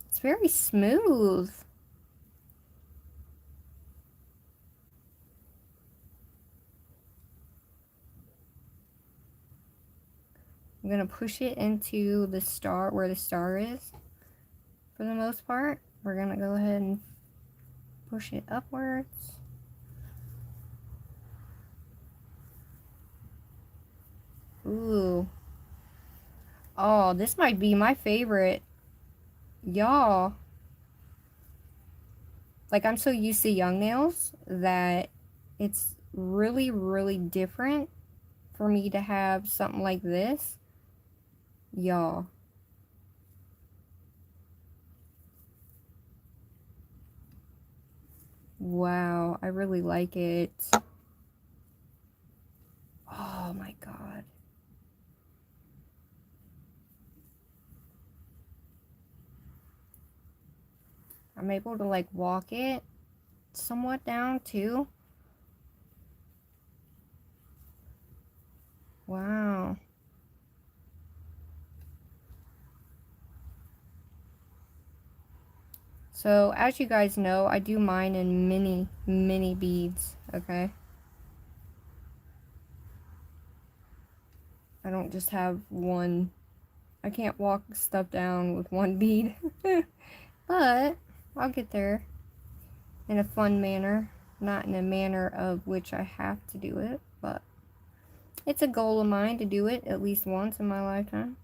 It's very smooth. I'm gonna push it into the star, where the star is, for the most part. We're gonna go ahead and push it upwards. Ooh. Oh, this might be my favorite. Y'all. Like, I'm so used to young nails that it's really, really different for me to have something like this. Y'all. Wow, I really like it. Oh my god. I'm able to like walk it somewhat down too. Wow. So as you guys know, I do mine in mini beads, okay? I don't just have one. I can't walk stuff down with one bead. But I'll get there in a fun manner, not in a manner of which I have to do it, but it's a goal of mine to do it at least once in my lifetime.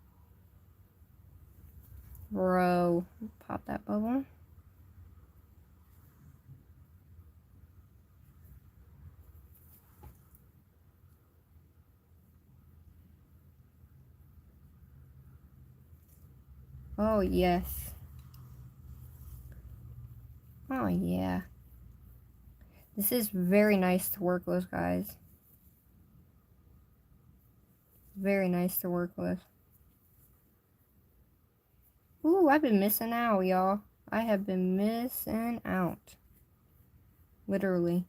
Bro, pop that bubble. Oh, yes. Oh, yeah. This is very nice to work with, guys. Very nice to work with. Ooh, I've been missing out, y'all. I have been missing out. Literally.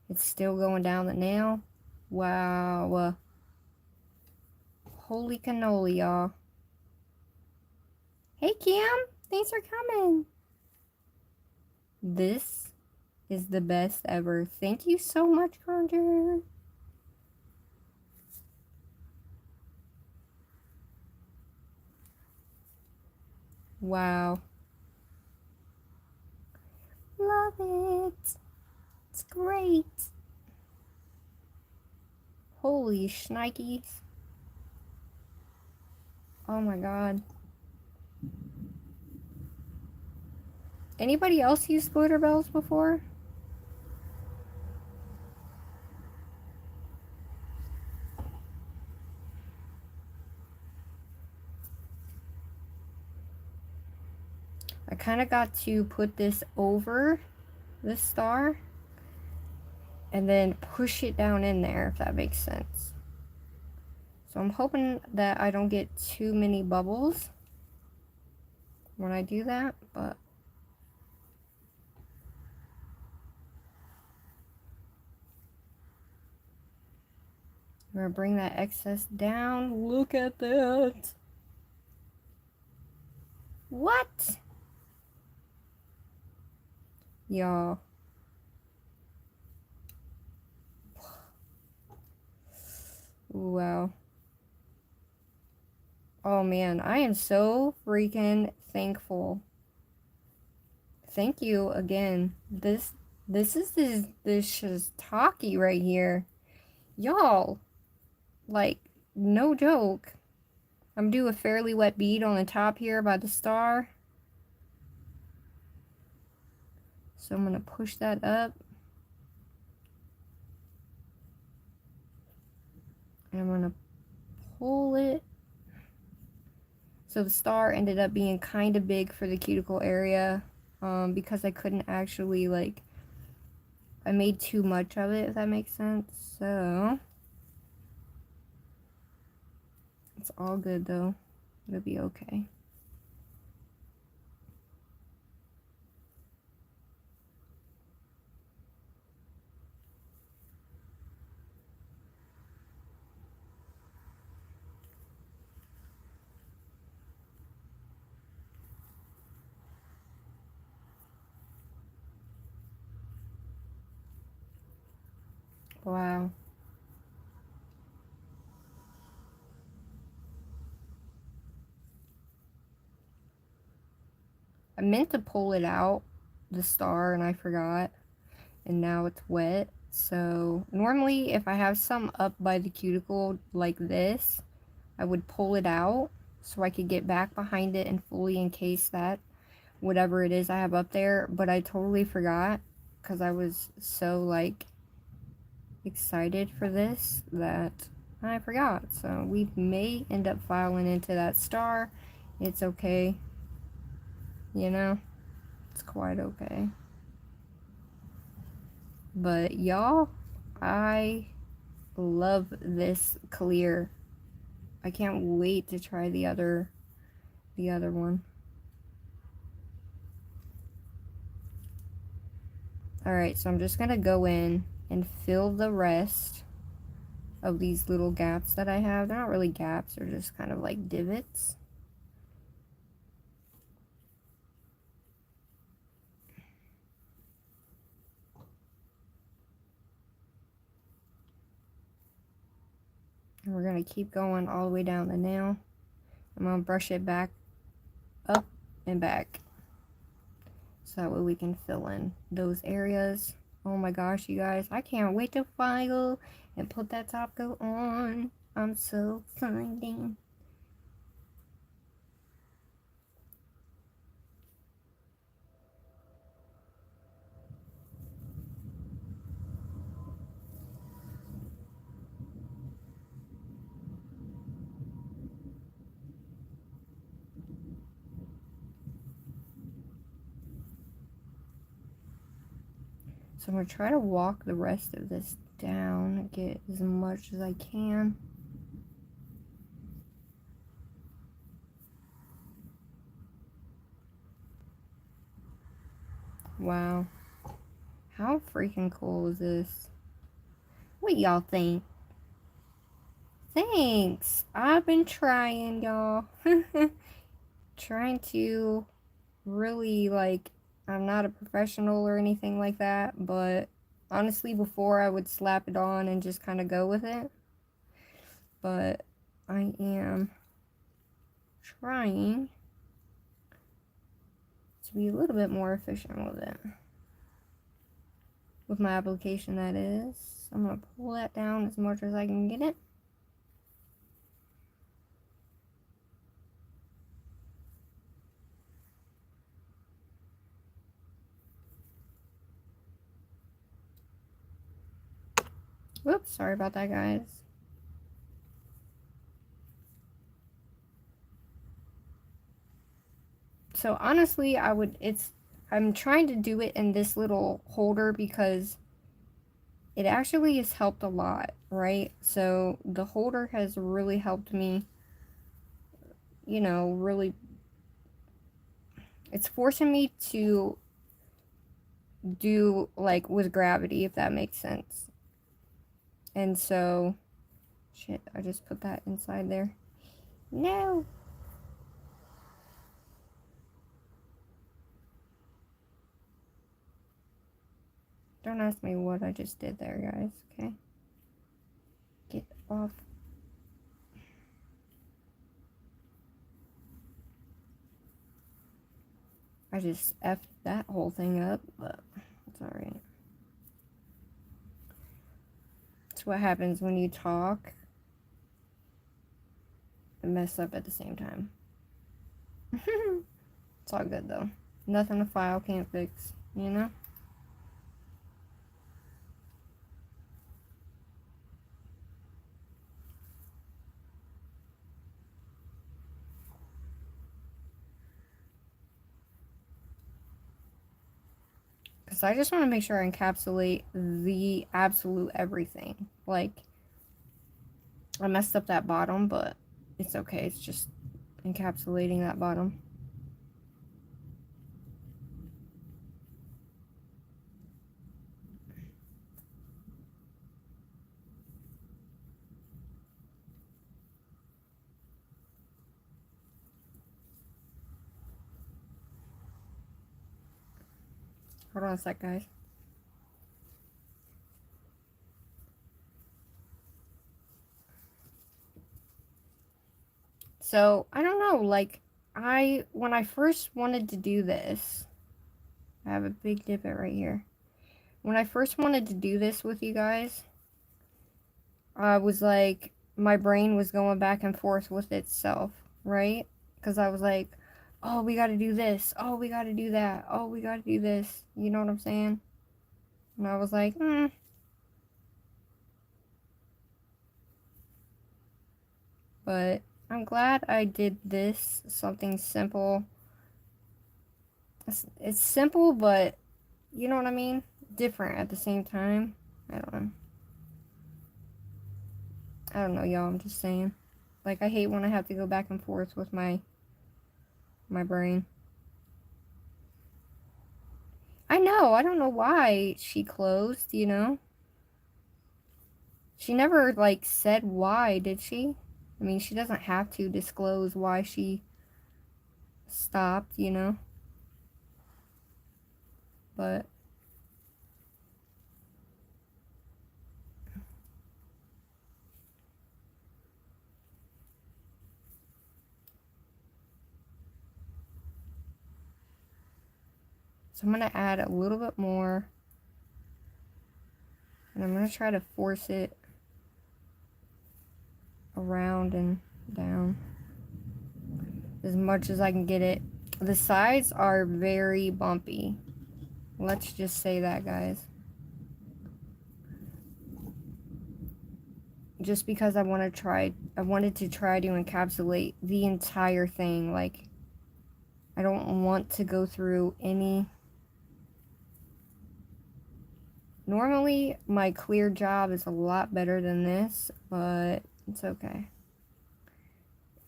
It's still going down the nail. Wow. Holy cannoli, y'all. Hey, Kim. Thanks for coming. This is the best ever. Thank you so much, Conjure. Wow. Love it. It's great. Holy shnikes. Oh my god. Anybody else use glitter bells before? I kind of got to put this over the star and then push it down in there, if that makes sense. So I'm hoping that I don't get too many bubbles when I do that, but I'm gonna bring that excess down. Look at that. What? Y'all. Wow. Oh man, I am so freaking thankful. Thank you again. This is this shiitake right here. Y'all, like, no joke. I'm gonna do a fairly wet bead on the top here by the star. So I'm gonna push that up. And I'm gonna pull it. So the star ended up being kind of big for the cuticle area, because I couldn't actually, like, I made too much of it, if that makes sense. So it's all good though. It'll be okay. Wow. I meant to pull it out, the star, and I forgot. And now it's wet. So normally if I have some up by the cuticle like this, I would pull it out so I could get back behind it and fully encase that, whatever it is I have up there. But I totally forgot because I was so, like, excited for this that I forgot. So we may end up filing into that star. It's okay. You know, it's quite okay. But y'all, I love this clear. I can't wait to try the other one. Alright, so I'm just gonna go in and fill the rest of these little gaps that I have. They're not really gaps, they're just kind of like divots. And we're gonna keep going all the way down the nail. I'm gonna brush it back up and back, so that way we can fill in those areas. Oh my gosh, you guys, I can't wait to file and put that top coat on. I'm so excited. So I'm going to try to walk the rest of this down, get as much as I can. Wow. How freaking cool is this? What y'all think? Thanks. I've been trying, y'all. Trying to really, like, I'm not a professional or anything like that, but honestly, before I would slap it on and just kind of go with it. But I am trying to be a little bit more efficient with it. With my application, that is. I'm going to pull that down as much as I can get it. Whoops, sorry about that, guys. So honestly, I'm trying to do it in this little holder because it actually has helped a lot, right? So the holder has really helped me, you know, really, it's forcing me to do like with gravity, if that makes sense. And so, shit, I just put that inside there. No! Don't ask me what I just did there, guys, okay? Get off. I just effed that whole thing up, but it's alright. That's what happens when you talk and mess up at the same time. It's all good, though. Nothing a file can't fix, you know? Because I just want to make sure I encapsulate the absolute everything. Like, I messed up that bottom, but it's okay. It's just encapsulating that bottom. Hold on a sec, guys. So, I don't know, like, when I first wanted to do this, I have a big divot right here. When I first wanted to do this with you guys, I was like, my brain was going back and forth with itself, right? Because I was like, oh, we gotta do this. Oh, we gotta do that. Oh, we gotta do this. You know what I'm saying? And I was like, But I'm glad I did this, something simple. It's simple, but you know what I mean? Different at the same time. I don't know. I don't know, y'all. I'm just saying. Like, I hate when I have to go back and forth with my brain. I know. I don't know why she closed, you know? She never, like, said why, did she? I mean, she doesn't have to disclose why she stopped, you know? But so I'm going to add a little bit more. And I'm going to try to force it around and down as much as I can get it. The sides are very bumpy. Let's just say that, guys. Just because I wanted to try to encapsulate the entire thing. Like, I don't want to go through any. Normally, my clear job is a lot better than this, but it's okay.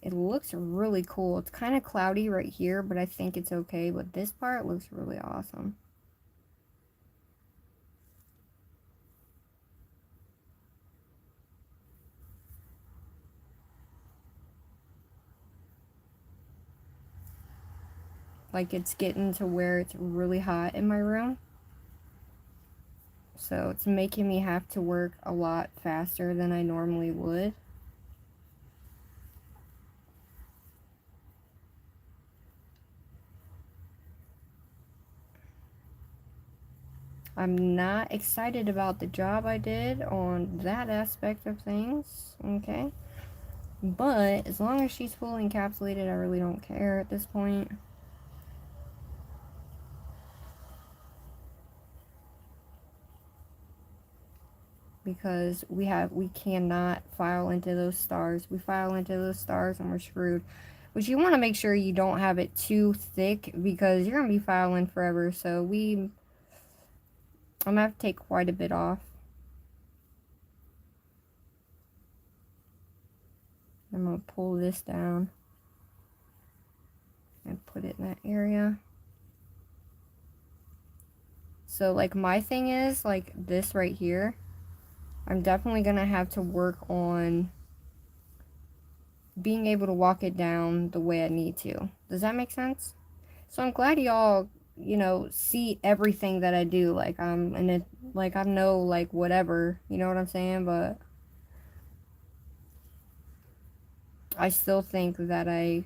It looks really cool. It's kind of cloudy right here, but I think it's okay. But this part looks really awesome. Like, it's getting to where it's really hot in my room. So it's making me have to work a lot faster than I normally would. I'm not excited about the job I did on that aspect of things, okay? But as long as she's fully encapsulated, I really don't care at this point. Because we cannot file into those stars. We file into those stars and we're screwed. But you want to make sure you don't have it too thick because you're going to be filing forever. So I'm going to have to take quite a bit off. I'm going to pull this down and put it in that area. So like my thing is like this right here, I'm definitely going to have to work on being able to walk it down the way I need to. Does that make sense? So I'm glad y'all, you know, see everything that I do. Like and it, like I'm no like whatever, you know what I'm saying? But I still think that I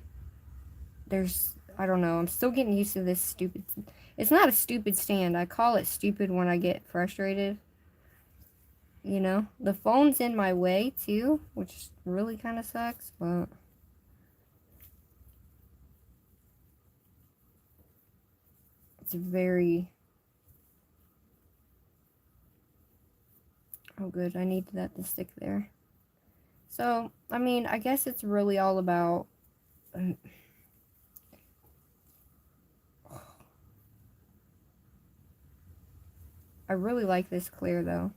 don't know, I'm still getting used to this stupid, it's not a stupid stand. I call it stupid when I get frustrated. You know, the phone's in my way too, which really kind of sucks, but it's very, oh good, I need that to stick there. So, I mean, I guess it's really all about, I really like this clear though.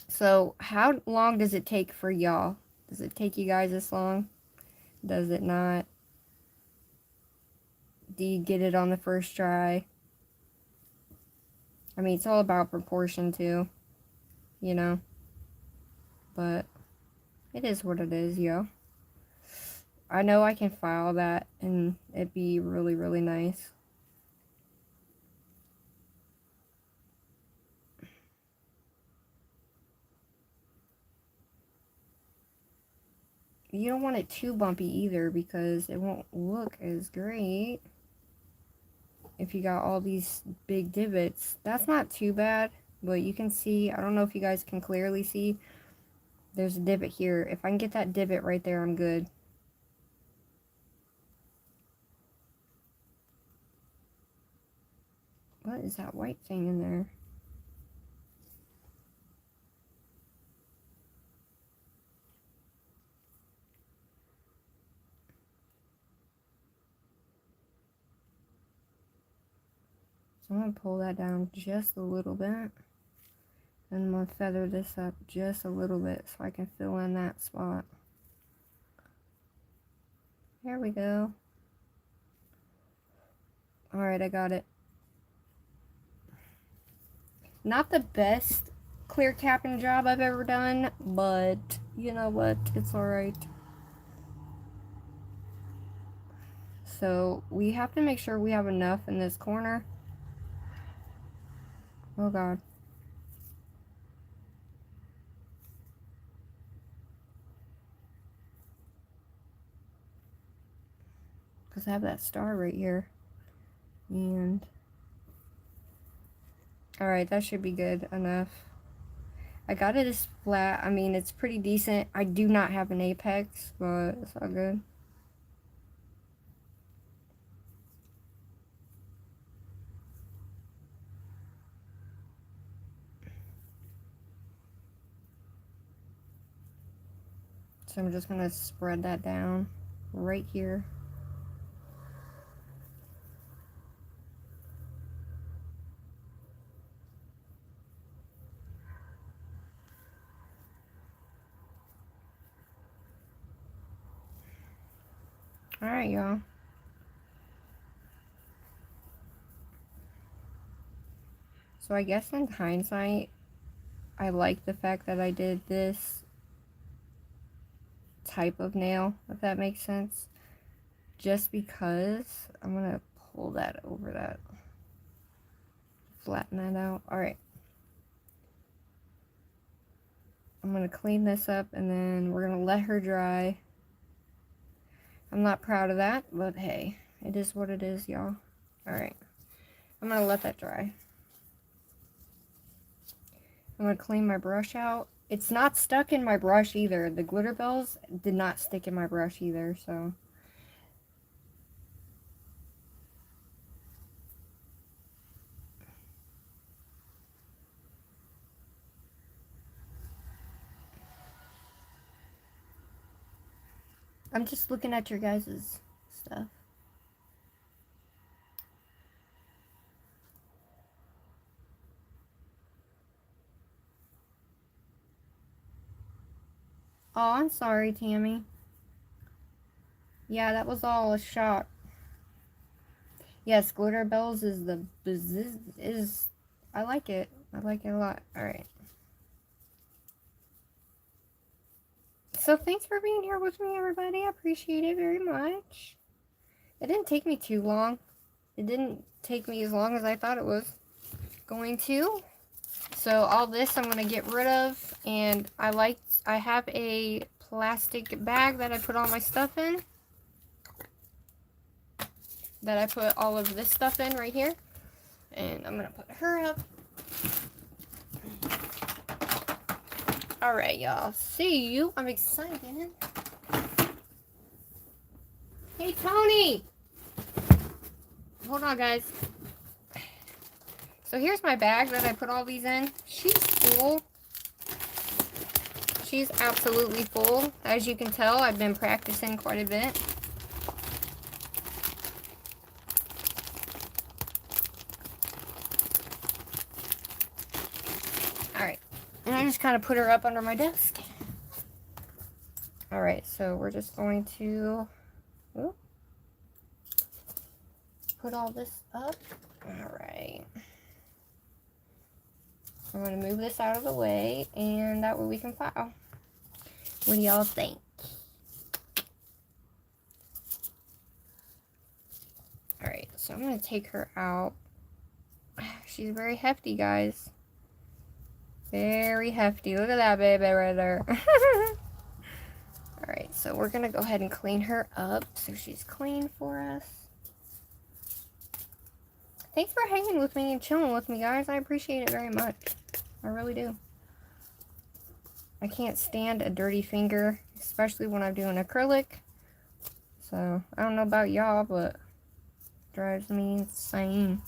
So, how long does it take for y'all? Does it take you guys this long? Does it not? Do you get it on the first try? I mean, it's all about proportion too, you know? But it is what it is, yo. I know I can file that and it'd be really, really nice. You don't want it too bumpy either because it won't look as great if you got all these big divots. That's not too bad, but you can see, I don't know if you guys can clearly see, there's a divot here. If I can get that divot right there, I'm good. What is that white thing in there? So I'm going to pull that down just a little bit. And I'm going to feather this up just a little bit so I can fill in that spot. There we go. Alright, I got it. Not the best clear capping job I've ever done, but you know what? It's alright. So we have to make sure we have enough in this corner. Oh god. Because I have that star right here. And alright, that should be good enough. I got it as flat. I mean, it's pretty decent. I do not have an apex, but it's all good. So I'm just going to spread that down right here. Alright, y'all. So I guess in hindsight, I like the fact that I did this type of nail, if that makes sense. Just because I'm going to pull that over that. Flatten that out. Alright. I'm going to clean this up and then we're going to let her dry. I'm not proud of that, but hey, it is what it is, y'all. Alright. I'm going to let that dry. I'm going to clean my brush out. It's not stuck in my brush either. The glitter bells did not stick in my brush either, so. I'm just looking at your guys' stuff. Oh, I'm sorry, Tammy. Yeah, that was all a shock. Yes, glitter bells is I like it. I like it a lot. Alright. So thanks for being here with me, everybody. I appreciate it very much. It didn't take me too long. It didn't take me as long as I thought it was going to. So all this I'm going to get rid of. And I have a plastic bag that I put all my stuff in. That I put all of this stuff in right here. And I'm going to put her up. Alright, y'all. See you. I'm excited. Hey, Tony! Hold on, guys. So here's my bag that I put all these in. She's full. She's absolutely full. As you can tell, I've been practicing quite a bit. Alright. And I just kind of put her up under my desk. Alright, so we're just going to put all this up. Alright. I'm going to move this out of the way, and that way we can file. What do y'all think? Alright, so I'm going to take her out. She's very hefty, guys. Very hefty. Look at that baby right there. Alright, so we're going to go ahead and clean her up so she's clean for us. Thanks for hanging with me and chilling with me, guys. I appreciate it very much. I really do. I can't stand a dirty finger, especially when I'm doing acrylic. So, I don't know about y'all, but it drives me insane.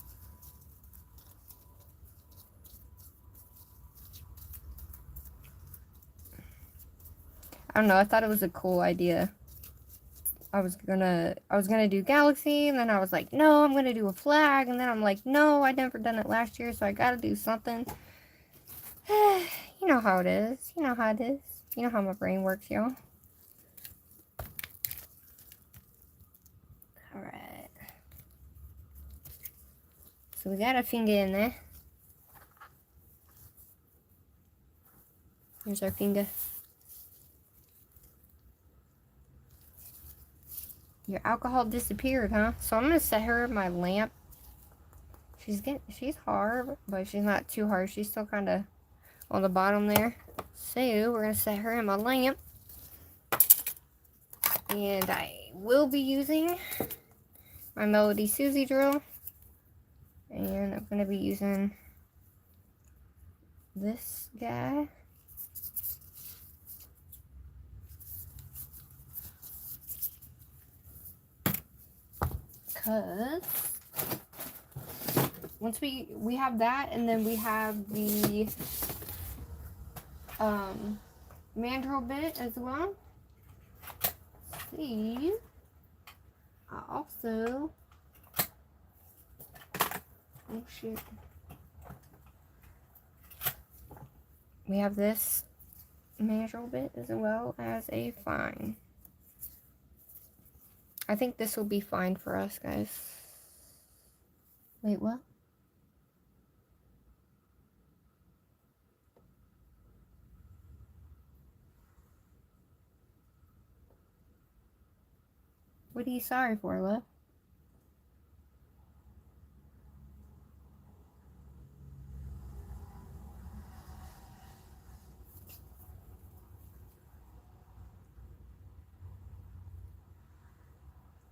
I don't know, I thought it was a cool idea. I was gonna do Galaxy, and then I was like, no, I'm gonna do a flag, and then I'm like, no, I never done it last year, so I gotta do something. You know how it is. You know how it is. You know how my brain works, y'all. Alright. So we got a finger in there. Here's our finger. Your alcohol disappeared, huh? So I'm gonna set her in my lamp. She's hard, but she's not too hard. She's still kind of on the bottom there. So we're gonna set her in my lamp, and I will be using my Melody Susie drill, and I'm gonna be using this guy. Because once we have that, and then we have the mandrel bit as well. See, I also, oh shit, we have this mandrel bit as well as a fine. I think this will be fine for us, guys. Wait, what? What are you sorry for, love?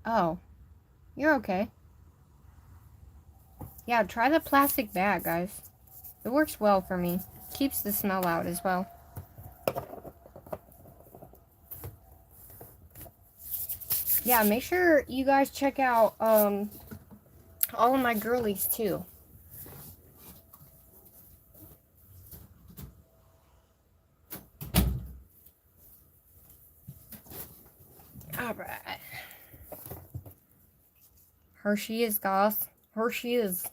Oh, you're okay. Yeah, try the plastic bag, guys. It works well for me. Keeps the smell out as well. Yeah, make sure you guys check out all of my girlies too. Alright. Here she is, guys. Here she is.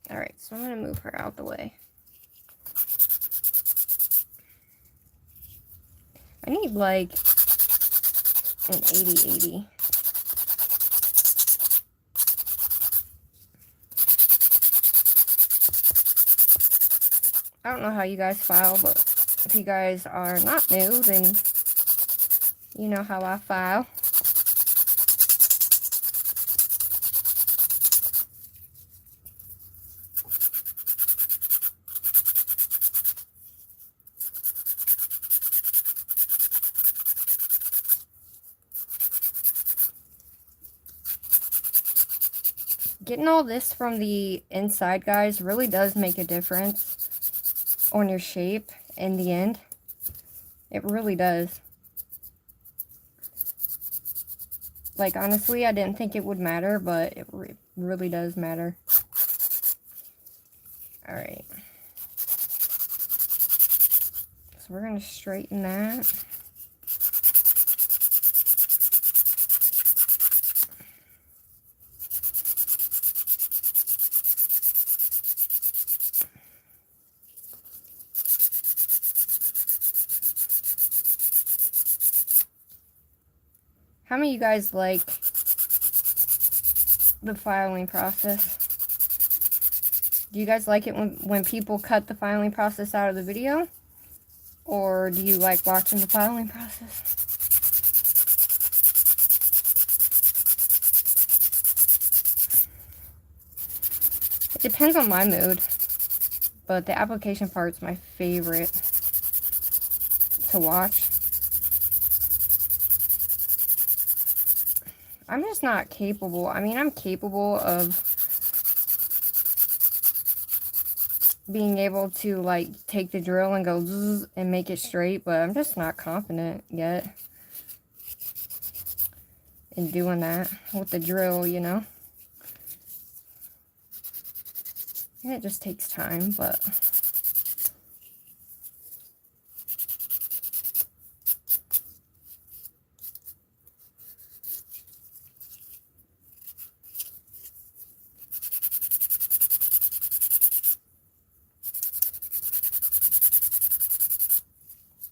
Alright, so I'm going to move her out the way. I need like an 80/80. I don't know how you guys file, but if you guys are not new, then you know how I file. Getting all this from the inside, guys, really does make a difference on your shape in the end. It really does. Like, honestly, I didn't think it would matter, but it really does matter. Alright. So we're going to straighten that. How many of you guys like the filing process? Do you guys like it when people cut the filing process out of the video? Or do you like watching the filing process? It depends on my mood, but the application part's my favorite to watch. I'm just not capable. I mean, I'm capable of being able to, like, take the drill and go zzz and make it straight, but I'm just not confident yet in doing that with the drill, you know? And it just takes time, but...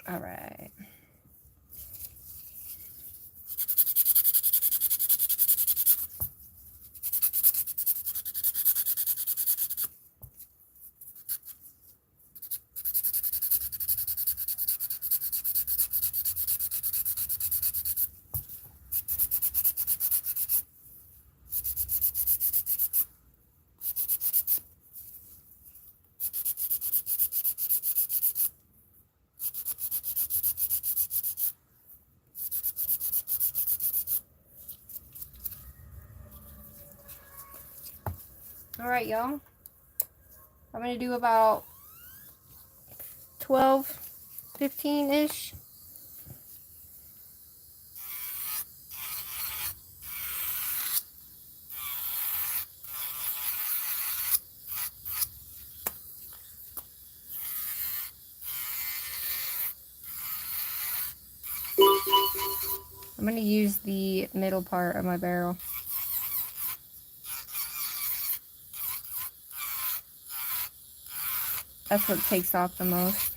Alright. Alright, y'all. I'm going to do about 12, 15-ish. I'm going to use the middle part of my barrel. That's what takes off the most.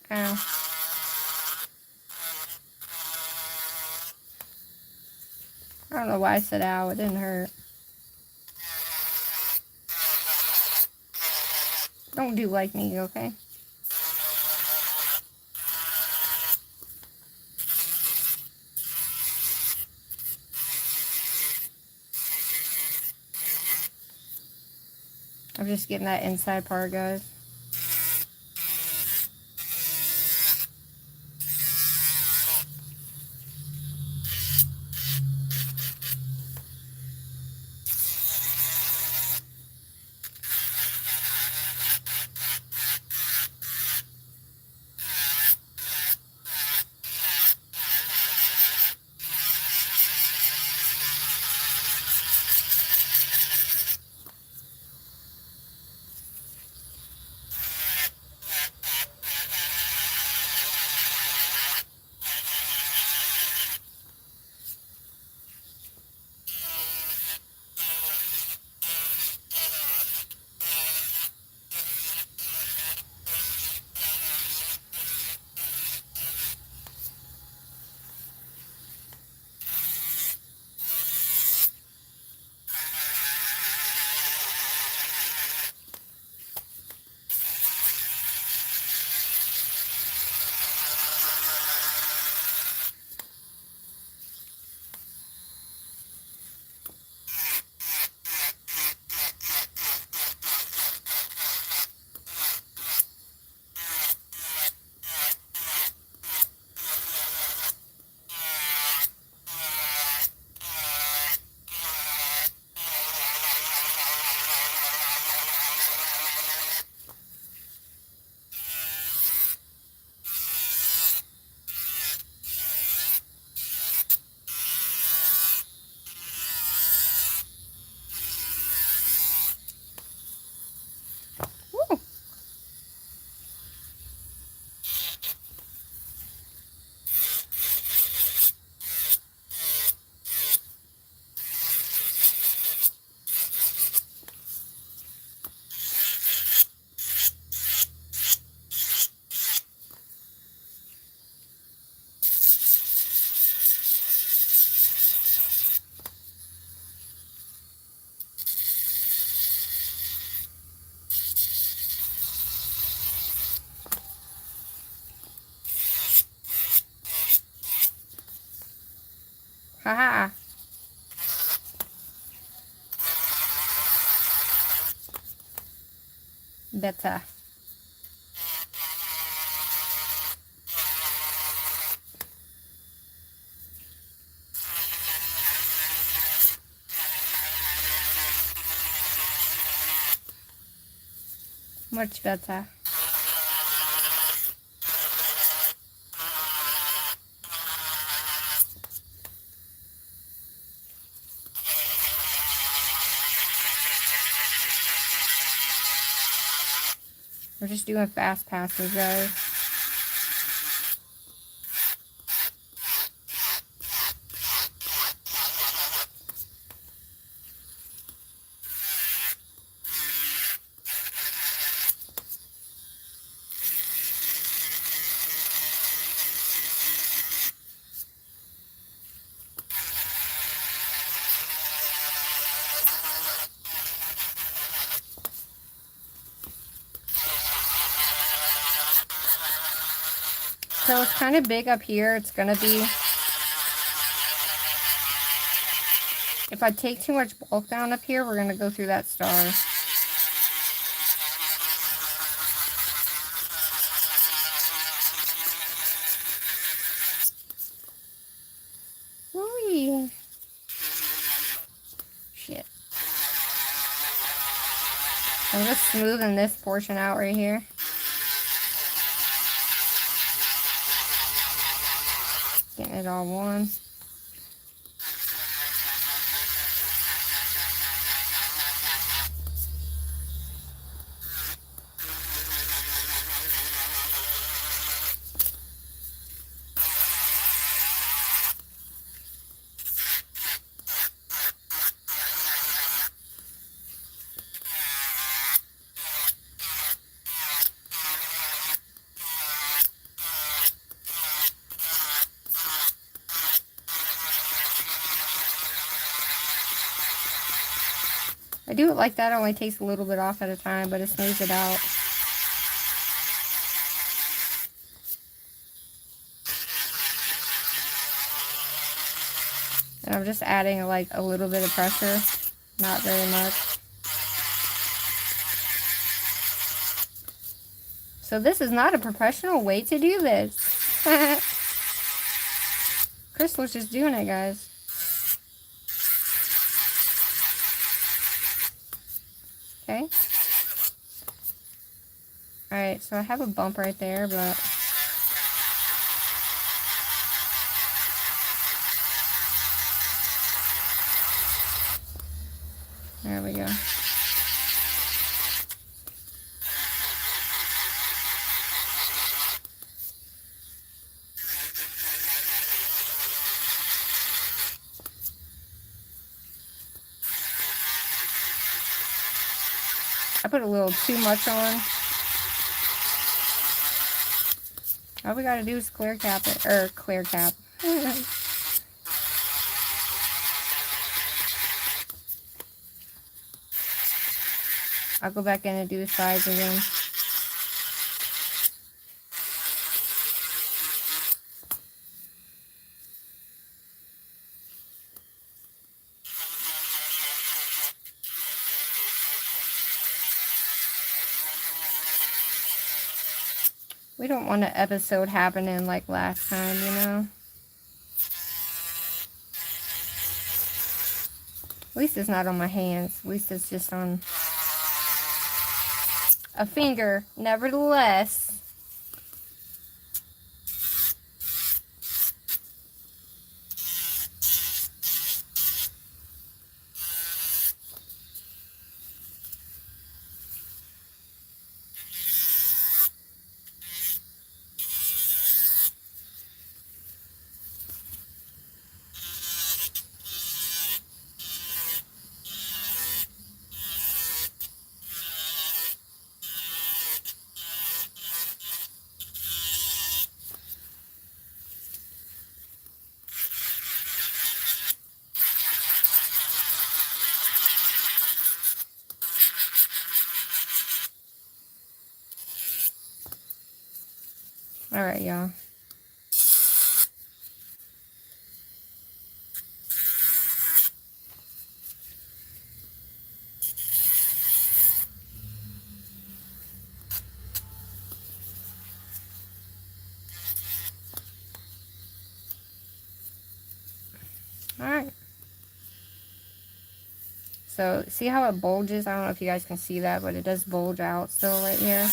Ow. I don't know why I said ow. It didn't hurt. Don't do like me, okay? I'm just getting that inside part, guys. Woo! Haha. Better. Much better. We're just doing fast passes, guys. So it's kind of big up here. It's going to be... If I take too much bulk down up here, we're going to go through that star. Ooh. Shit. I'm just smoothing this portion out right here. Getting it all one. I do it like that. It only takes a little bit off at a time, but it smooths it out. And I'm just adding like a little bit of pressure, not very much. So this is not a professional way to do this. Crystal's just doing it, guys. Okay. Alright, so I have a bump right there, but... There we go. I put a little too much on. All we gotta do is clear cap it, or clear cap. I'll go back in and do the sides again. We don't want an episode happening like last time, you know? At least it's not on my hands. At least it's just on a finger. Nevertheless. Alright, y'all. Alright. So, see how it bulges? I don't know if you guys can see that, but it does bulge out still right here.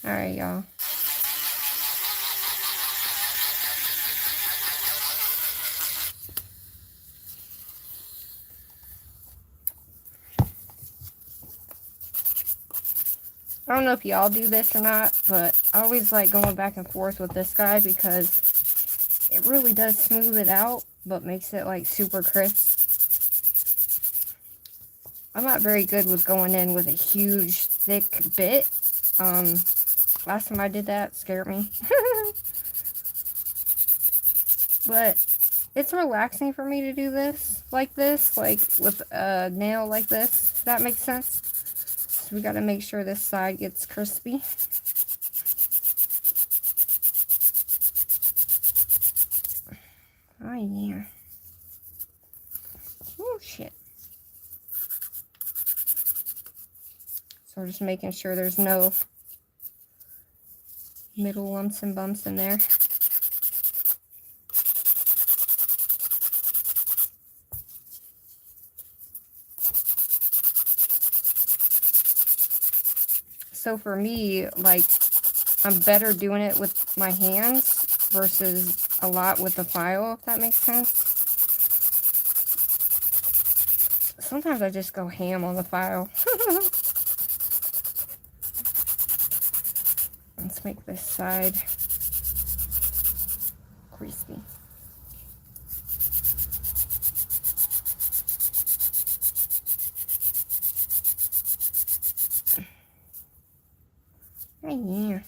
Alright, y'all. I don't know if y'all do this or not, but I always like going back and forth with this guy because it really does smooth it out, but makes it like super crisp. I'm not very good with going in with a huge, thick bit. Last time I did that, scared me. But it's relaxing for me to do this, like with a nail like this, if that makes sense. So we gotta make sure this side gets crispy. Oh yeah. Oh shit. So we're just making sure there's no middle lumps and bumps in there. So for me, like, I'm better doing it with my hands versus a lot with the file, if that makes sense. Sometimes I just go ham on the file. Let's make this side crispy. Oh yeah.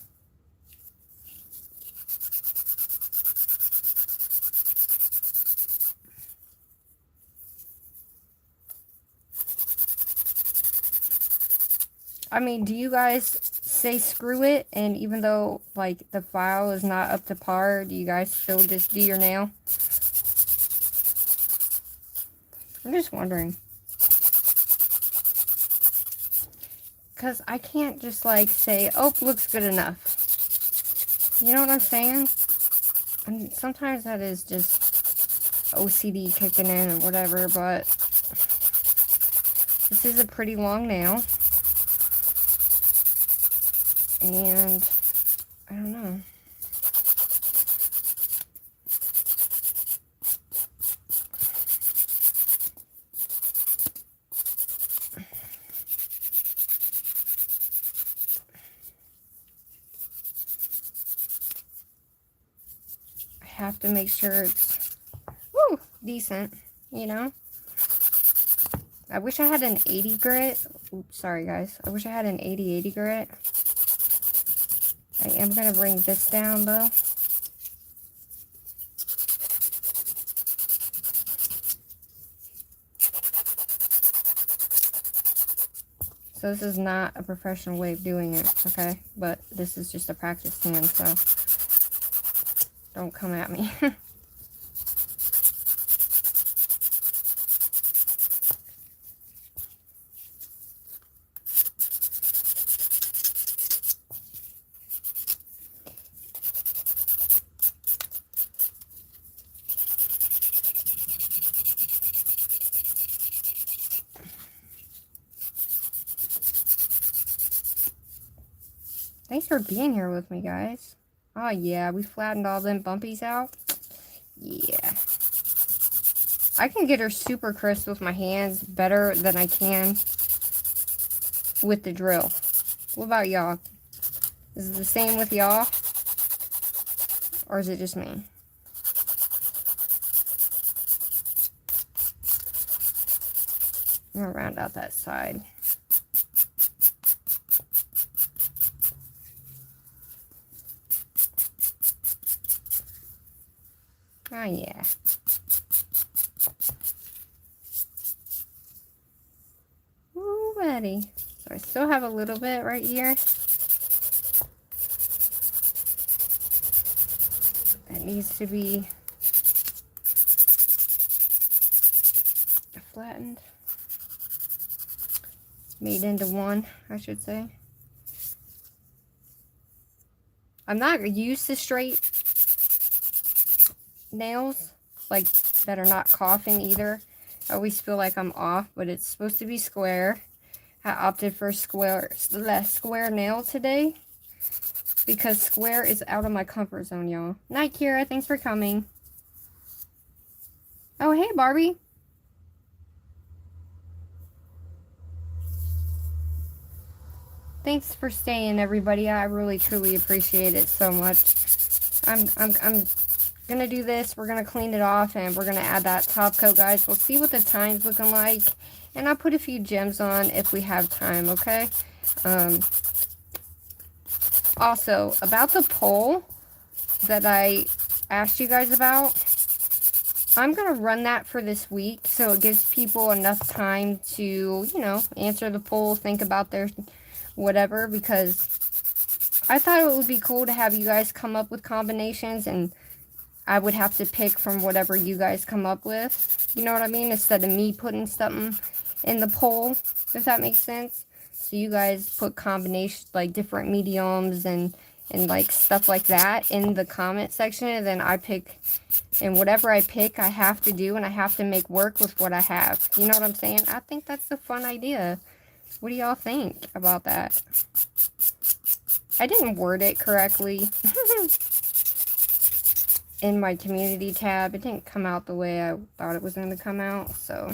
I mean, do you guys say screw it, and even though, like, the file is not up to par, do you guys still just do your nail? I'm just wondering. Because I can't just, like, say, oh, looks good enough. You know what I'm saying? And sometimes that is just OCD kicking in or whatever, but this is a pretty long nail. And I don't know. I have to make sure it's decent, you know? I wish I had an 80 grit. Oops, sorry guys. I wish I had an 80/80 grit. I am going to bring this down though. So this is not a professional way of doing it, okay? But this is just a practice hand, so don't come at me. Thanks for being here with me, guys. Oh, yeah, we flattened all them bumpies out. Yeah. I can get her super crisp with my hands better than I can with the drill. What about y'all? Is it the same with y'all? Or is it just me? I'm gonna round out that side. Oh, yeah. Ooh, buddy. So I still have a little bit right here. That needs to be flattened. Made into one, I should say. I'm not used to straight nails, like, that are not coughing either. I always feel like I'm off, but it's supposed to be square. I opted for square nail today because square is out of my comfort zone, y'all. Night, Kira. Thanks for coming. Oh, hey, Barbie. Thanks for staying, everybody. I really, truly appreciate it so much. I'm gonna do this. We're gonna clean it off, and we're gonna add that top coat, guys. We'll see what the time's looking like, and I'll put a few gems on if we have time, okay? Also, about the poll that I asked you guys about, I'm gonna run that for this week, so it gives people enough time to, you know, answer the poll, think about their whatever, because I thought it would be cool to have you guys come up with combinations, and I would have to pick from whatever you guys come up with. You know what I mean? Instead of me putting something in the poll, if that makes sense. So you guys put combinations, like different mediums and like stuff like that in the comment section. And then I pick, and whatever I pick, I have to do, and I have to make work with what I have. You know what I'm saying? I think that's a fun idea. What do y'all think about that? I didn't word it correctly in my community tab. It didn't come out the way I thought it was going to come out, so.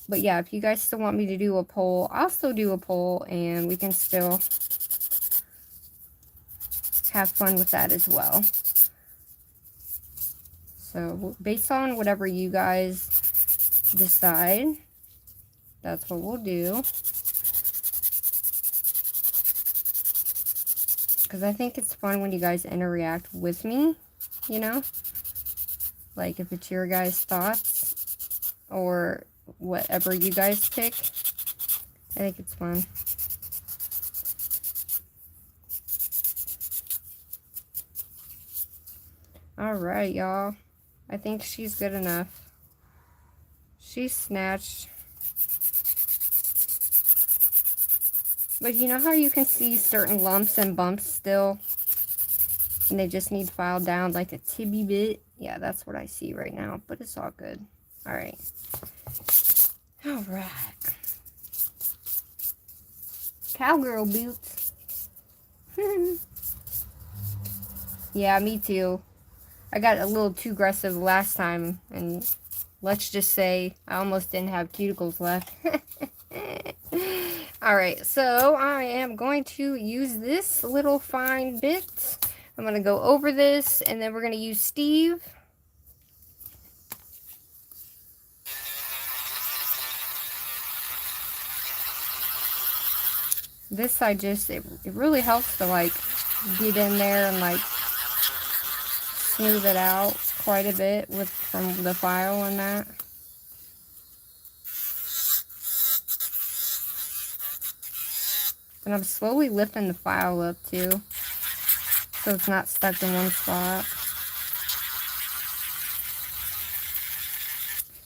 But yeah, if you guys still want me to do a poll, I'll still do a poll, and we can still have fun with that as well. So, based on whatever you guys decide, that's what we'll do. Because I think it's fun when you guys interact with me, you know? Like, if it's your guys' thoughts, or whatever you guys pick, I think it's fun. Alright, y'all. I think she's good enough. She's snatched. But you know how you can see certain lumps and bumps still? And they just need filed down like a tibby bit? Yeah, that's what I see right now. But it's all good. Alright. Alright. Cowgirl boots. Yeah, me too. I got a little too aggressive last time. And let's just say I almost didn't have cuticles left. Alright, so I am going to use this little fine bit. I'm going to go over this, and then we're going to use Steve. This side just, it really helps to like get in there and like smooth it out quite a bit from the file and that. And I'm slowly lifting the file up too, so it's not stuck in one spot.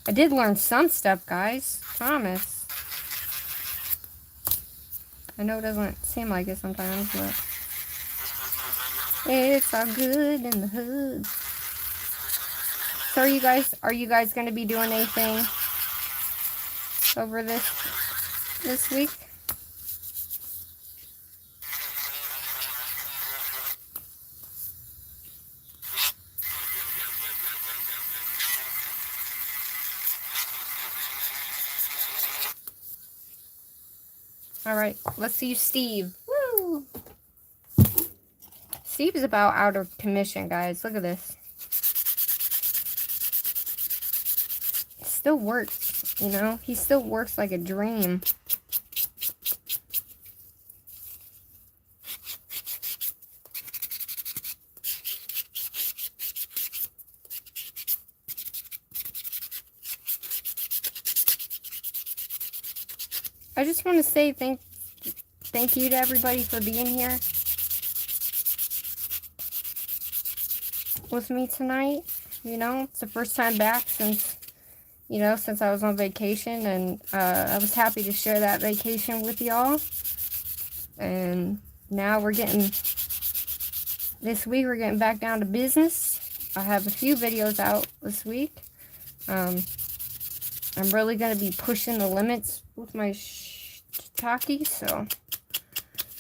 I did learn some stuff, guys. Promise. I know it doesn't seem like it sometimes, but it's all good in the hood. So are you guys going to be doing anything over this week? Alright, let's see Steve. Woo! Steve is about out of commission, guys. Look at this. It still works, you know? He still works like a dream. I just want to say thank you to everybody for being here with me tonight. You know, it's the first time back since I was on vacation, and I was happy to share that vacation with y'all. And now this week we're getting back down to business. I have a few videos out this week. I'm really going to be pushing the limits with my shiitake, so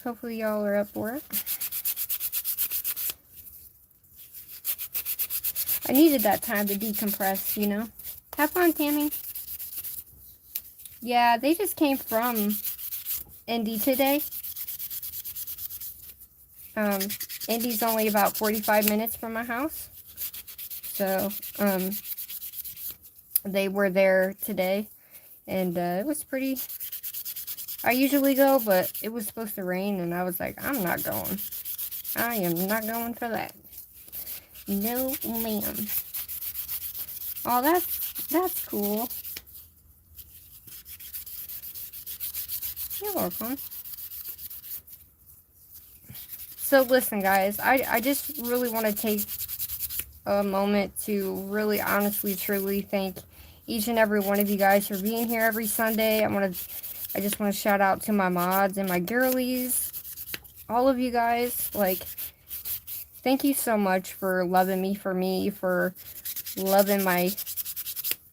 hopefully y'all are up for it. I needed that time to decompress, you know. Have fun, Tammy. Yeah, they just came from Indy today. Indy's only about 45 minutes from my house. So, they were there today, and it was pretty. I usually go, but it was supposed to rain, and I was like, I'm not going. I am not going for that. No, ma'am. Oh, that's cool. You're welcome. So, listen, guys, I just really want to take a moment to really honestly, truly thank each and every one of you guys for being here every Sunday. I just want to shout out to my mods and my girlies, all of you guys. Like, thank you so much for loving me, for loving my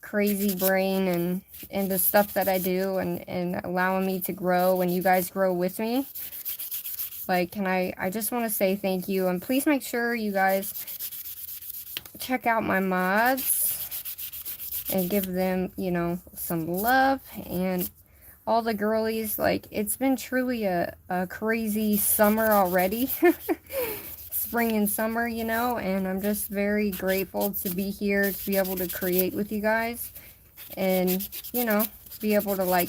crazy brain and the stuff that I do and allowing me to grow and you guys grow with me. Like, I just want to say thank you. And please make sure you guys check out my mods and give them, you know, some love. And all the girlies, like, it's been truly a crazy summer already. Spring and summer, you know, and I'm just very grateful to be here, to be able to create with you guys, and, you know, be able to, like,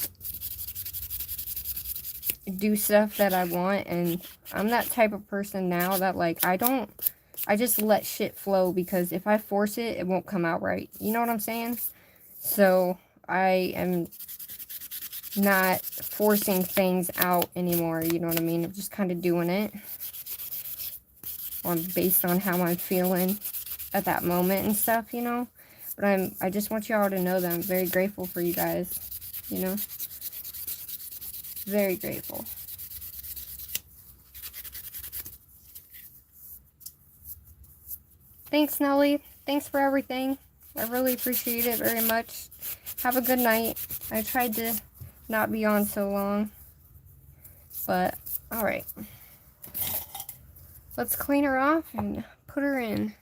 do stuff that I want. And I'm that type of person now that, like, I just let shit flow, because if I force it, it won't come out right. You know what I'm saying? So I am not forcing things out anymore, you know what I mean? I'm just kind of doing it based on how I'm feeling at that moment and stuff, you know? But I just want y'all to know that I'm very grateful for you guys, you know? Very grateful. Thanks, Nelly. Thanks for everything. I really appreciate it very much. Have a good night. I tried to not be on so long, but alright. Let's clean her off and put her in.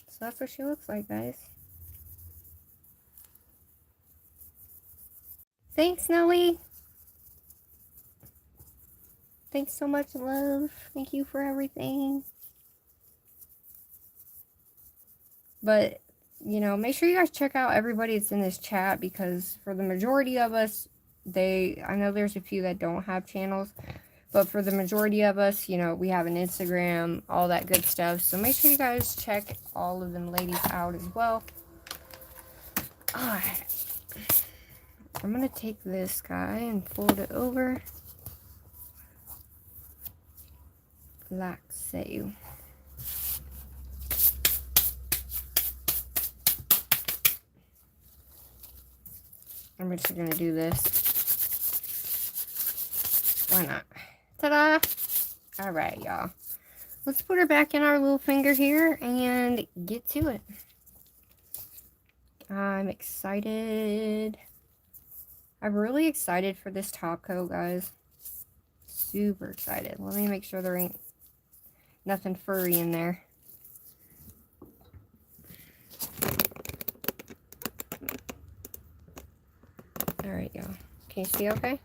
So that's what she looks like, guys. Thanks, Nelly. Thanks so much, love. Thank you for everything. But, you know, make sure you guys check out everybody that's in this chat, because for the majority of us, I know there's a few that don't have channels, but for the majority of us, you know, we have an Instagram, all that good stuff. So make sure you guys check all of them ladies out as well. Alright. I'm going to take this guy and fold it over. Like so. I'm just going to do this. Why not? Ta-da! Alright, y'all. Let's put her back in our little finger here and get to it. I'm excited. I'm really excited for this top coat, guys. Super excited. Let me make sure there ain't nothing furry in there. Alright, y'all. Can you see okay?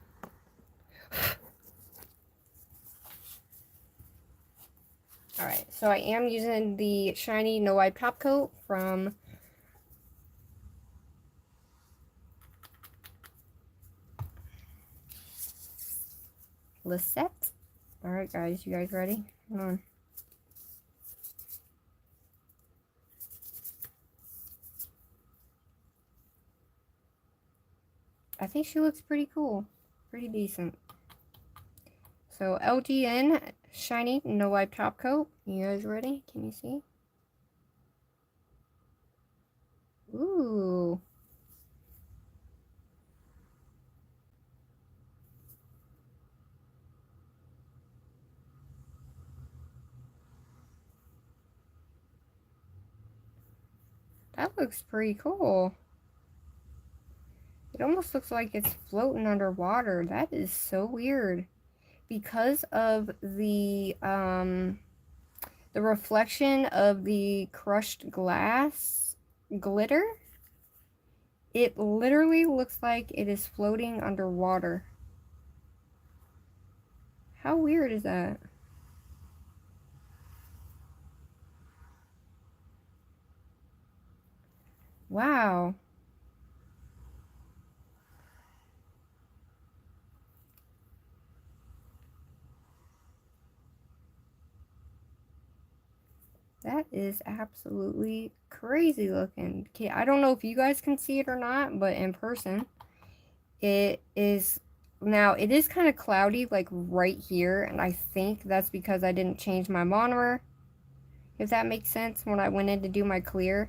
Alright, so I am using the shiny no wipe top coat from Lisette. Alright, guys, you guys ready? Hold on. I think she looks pretty cool. Pretty decent. So, LGN shiny no wipe top coat. You guys ready? Can you see? Ooh. That looks pretty cool. It almost looks like it's floating underwater. That is so weird. Because of the reflection of the crushed glass glitter, it literally looks like it is floating underwater. How weird is that? Wow. That is absolutely crazy looking. Okay, I don't know if you guys can see it or not, but in person, it is. Now, it is kind of cloudy, like right here, and I think that's because I didn't change my monitor. if that makes sense, when I went in to do my clear.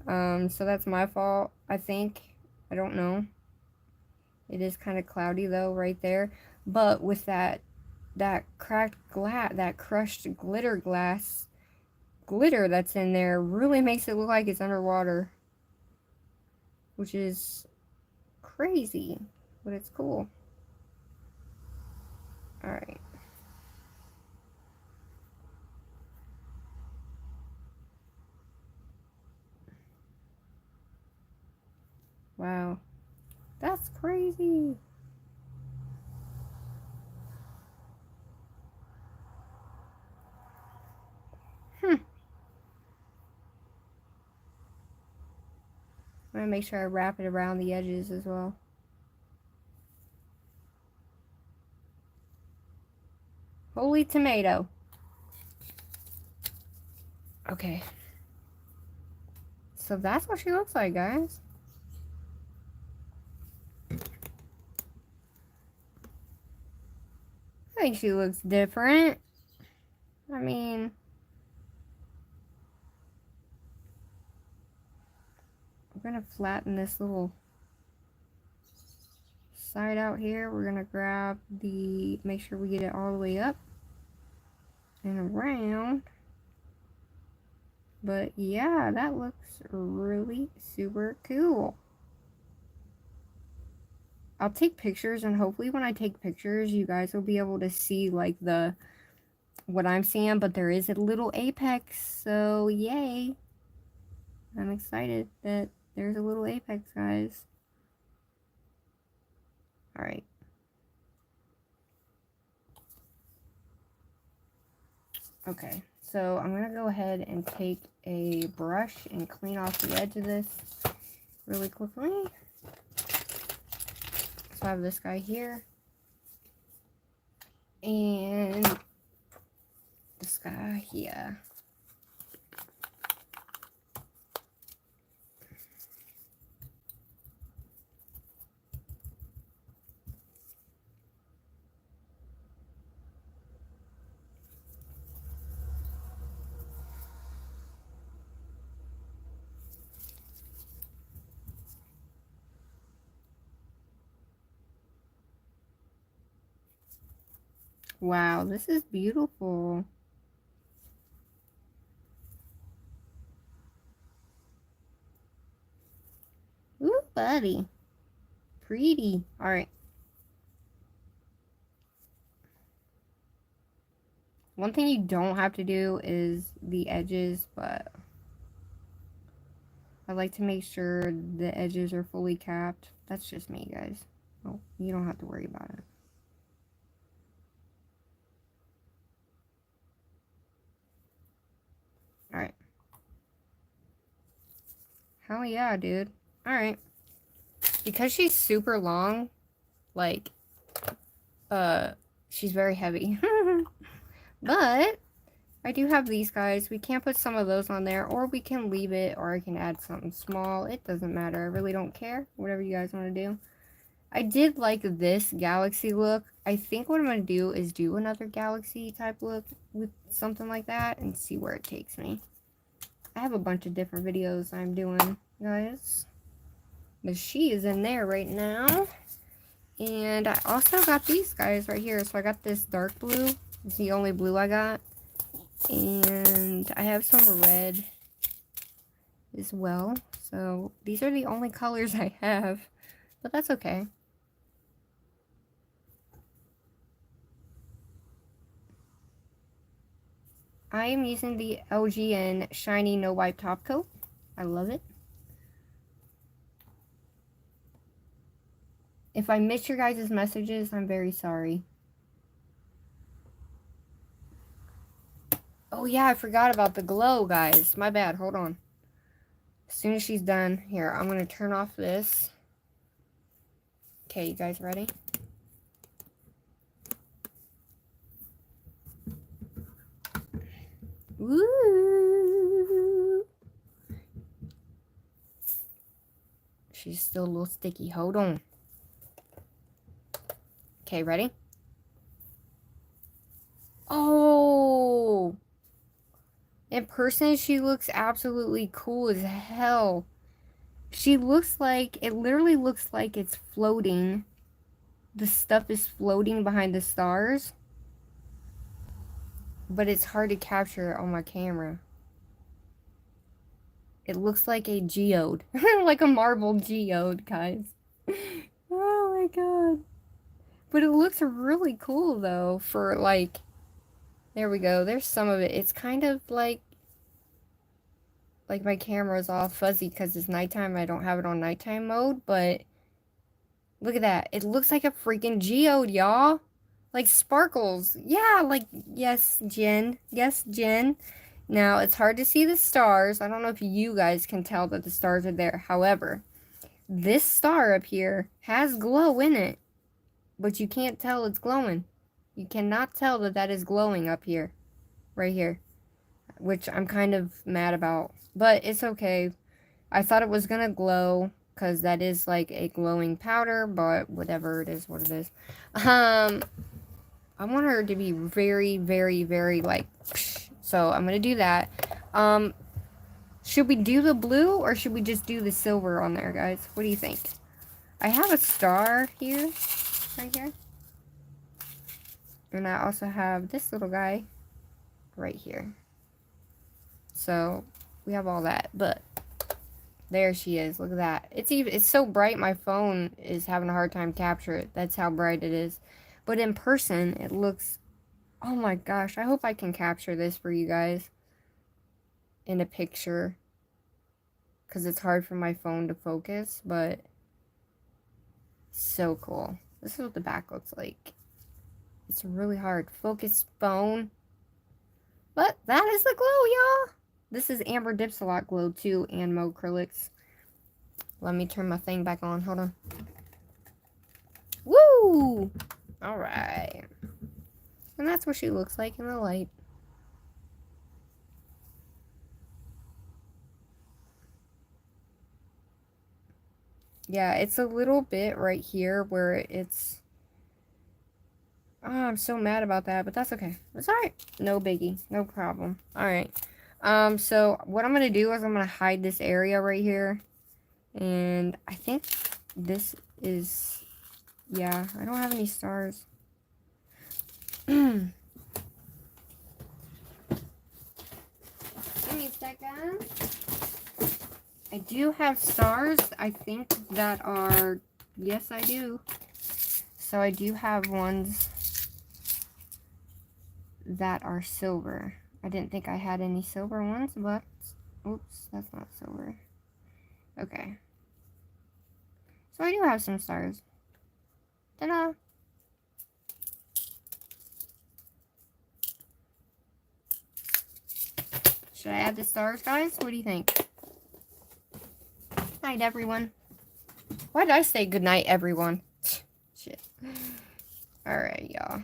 So that's my fault, I think. I don't know. It is kind of cloudy though right there. But with that cracked glass, that crushed glitter that's in there really makes it look like it's underwater. Which is crazy, but it's cool. Alright. Wow. That's crazy. I'm gonna make sure I wrap it around the edges as well. Holy tomato. Okay. So that's what she looks like, guys. I think she looks different. I mean, we're gonna flatten this little side out here. We're gonna grab make sure we get it all the way up and around. But yeah, that looks really super cool. I'll take pictures, and hopefully when I take pictures, you guys will be able to see like what I'm seeing, but there is a little apex, so yay. I'm excited that there's a little apex, guys. Alright. Okay, so I'm going to go ahead and take a brush and clean off the edge of this really quickly. So I have this guy here. And this guy here. Wow, this is beautiful. Ooh, buddy. Pretty. Alright. One thing you don't have to do is the edges, but I like to make sure the edges are fully capped. That's just me, guys. Oh, you don't have to worry about it. Alright. Hell yeah, dude. Alright. Because she's super long, like, she's very heavy. But I do have these guys. We can put some of those on there, or we can leave it, or I can add something small. It doesn't matter. I really don't care. Whatever you guys want to do. I did like this galaxy look. I think what I'm going to do is do another galaxy type look with something like that and see where it takes me. I have a bunch of different videos I'm doing, guys. But she is in there right now. And I also got these guys right here. So I got this dark blue. It's the only blue I got. And I have some red as well. So these are the only colors I have. But that's okay. I am using the LGN Shiny No Wipe Top Coat. I love it. If I missed your guys' messages, I'm very sorry. Oh yeah, I forgot about the glow, guys. My bad. Hold on. As soon as she's done, here, I'm going to turn off this. Okay, you guys ready? Woo! She's still a little sticky. Hold on. Okay, ready? Oh! In person, she looks absolutely cool as hell. She looks like, it literally looks like it's floating. The stuff is floating behind the stars. But it's hard to capture on my camera. It looks like a geode. Like a marble geode, guys. Oh my god. But it looks really cool, though, for, like... There we go. There's some of it. It's kind of like my camera's all fuzzy because it's nighttime. I don't have it on nighttime mode, but look at that. It looks like a freaking geode, y'all. Like sparkles. Yeah, like, yes, Jen. Yes, Jen. Now, it's hard to see the stars. I don't know if you guys can tell that the stars are there. However, this star up here has glow in it, but you can't tell it's glowing. You cannot tell that that is glowing up here. Right here. Which I'm kind of mad about. But it's okay. I thought it was gonna glow, because that is like a glowing powder, but whatever, it is what it is. I want her to be very, very, very, like, psh, so I'm gonna do that. Should we do the blue, or should we just do the silver on there, guys? What do you think? I have a star here, right here. And I also have this little guy right here. So, we have all that, but there she is. Look at that. It's so bright my phone is having a hard time capture it. That's how bright it is. But in person, it looks... Oh my gosh, I hope I can capture this for you guys in a picture, because it's hard for my phone to focus, but so cool. This is what the back looks like. It's really hard. Focus phone. But that is the glow, y'all. This is Amberdipsalot glow too, and Acrylics. Let me turn my thing back on. Hold on. Woo! Alright. And that's what she looks like in the light. Yeah, it's a little bit right here where it's... Oh, I'm so mad about that, but that's okay. It's alright. No biggie. No problem. Alright. So what I'm going to do is I'm going to hide this area right here. And I think this is... Yeah, I don't have any stars. Give me a second. I do have stars, I think, that are... Yes, I do. So I do have ones that are silver. I didn't think I had any silver ones, but... Oops, that's not silver. Okay. So I do have some stars. Ta-da! Should I add the stars, guys? What do you think? Night, everyone. Why did I say good night, everyone? Shit. Alright, y'all.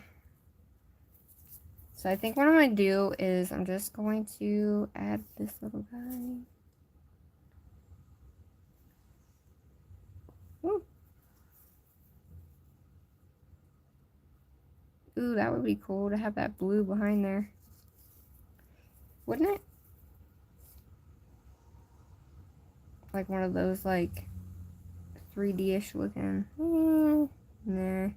So I think what I'm going to do is I'm just going to add this little guy. Ooh. Ooh, that would be cool to have that blue behind there. Wouldn't it? Like one of those, like, 3D-ish looking. Nah.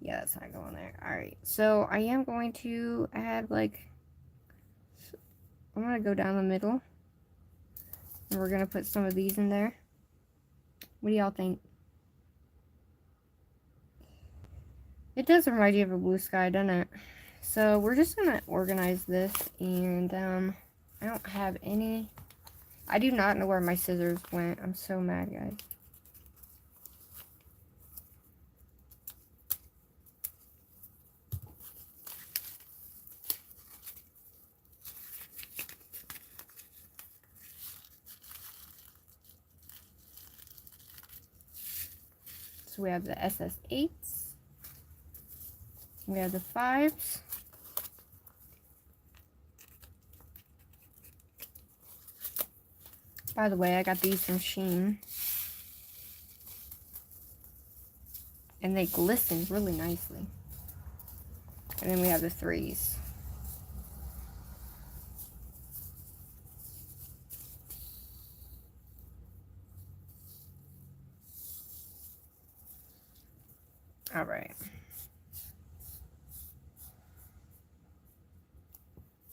Yeah, that's not going there. Alright, so I am going to add, like... I'm going to go down the middle. And we're going to put some of these in there. What do y'all think? It does remind you of a blue sky, doesn't it? So we're just going to organize this. And, I don't have any... I do not know where my scissors went. I'm so mad, guys. So we have the SS8s. We have the 5s. By the way, I got these from Shein. And they glisten really nicely. And then we have the 3s.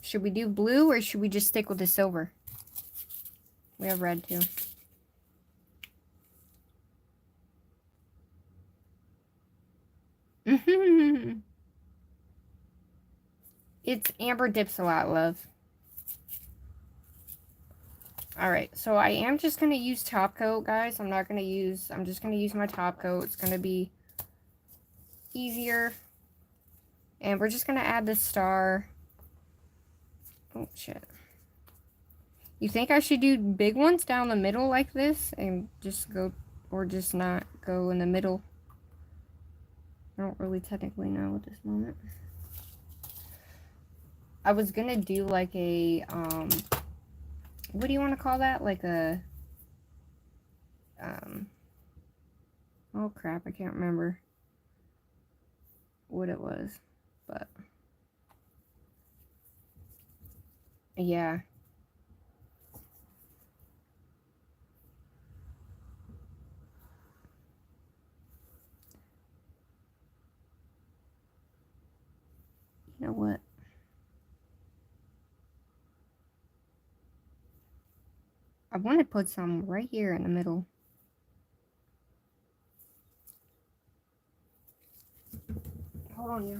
Should we do blue or should we just stick with the silver? We have red too. It's Amberdipsalot, love. Alright, so I am just going to use top coat, guys. I'm just going to use my top coat. It's going to be easier. And we're just going to add the star. Oh, shit. You think I should do big ones down the middle like this? And just go, or just not go in the middle? I don't really technically know at this moment. I was going to do like a, what do you want to call that? Like a, oh crap, I can't remember what it was, but yeah. You know what? I want to put some right here in the middle. Hold on, yeah.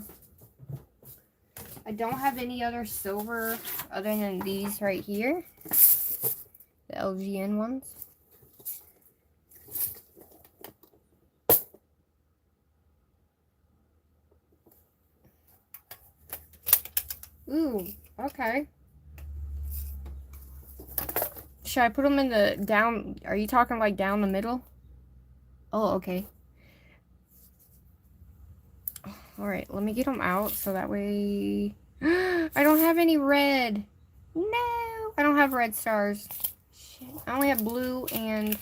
I don't have any other silver other than these right here. The LGN ones. Ooh, okay. Should I put them in the down? Are you talking like down the middle? Oh, okay. Alright, let me get them out so that way... I don't have any red. No, I don't have red stars. Shit. I only have blue and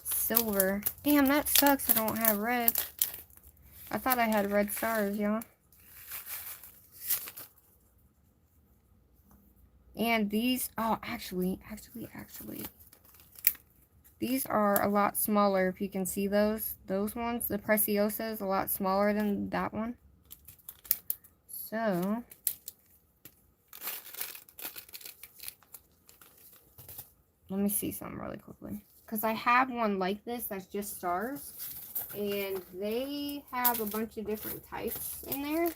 silver. Damn, that sucks I don't have red. I thought I had red stars, y'all. And these... Oh, actually. These are a lot smaller, if you can see those. Those ones, the Preciosa is a lot smaller than that one. So, let me see something really quickly. Because I have one like this that's just stars. And they have a bunch of different types in there.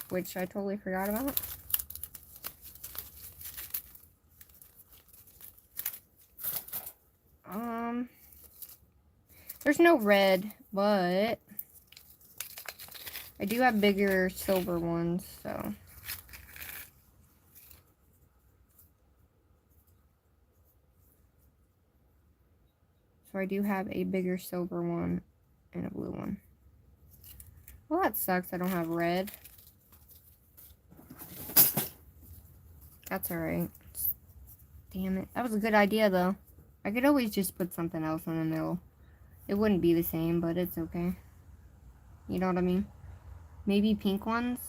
Which I totally forgot about. There's no red, but I do have bigger silver ones, so. So I do have a bigger silver one and a blue one. Well, that sucks I don't have red. That's alright. Damn it. That was a good idea, though. I could always just put something else in the middle. It wouldn't be the same, but it's okay. You know what I mean? Maybe pink ones?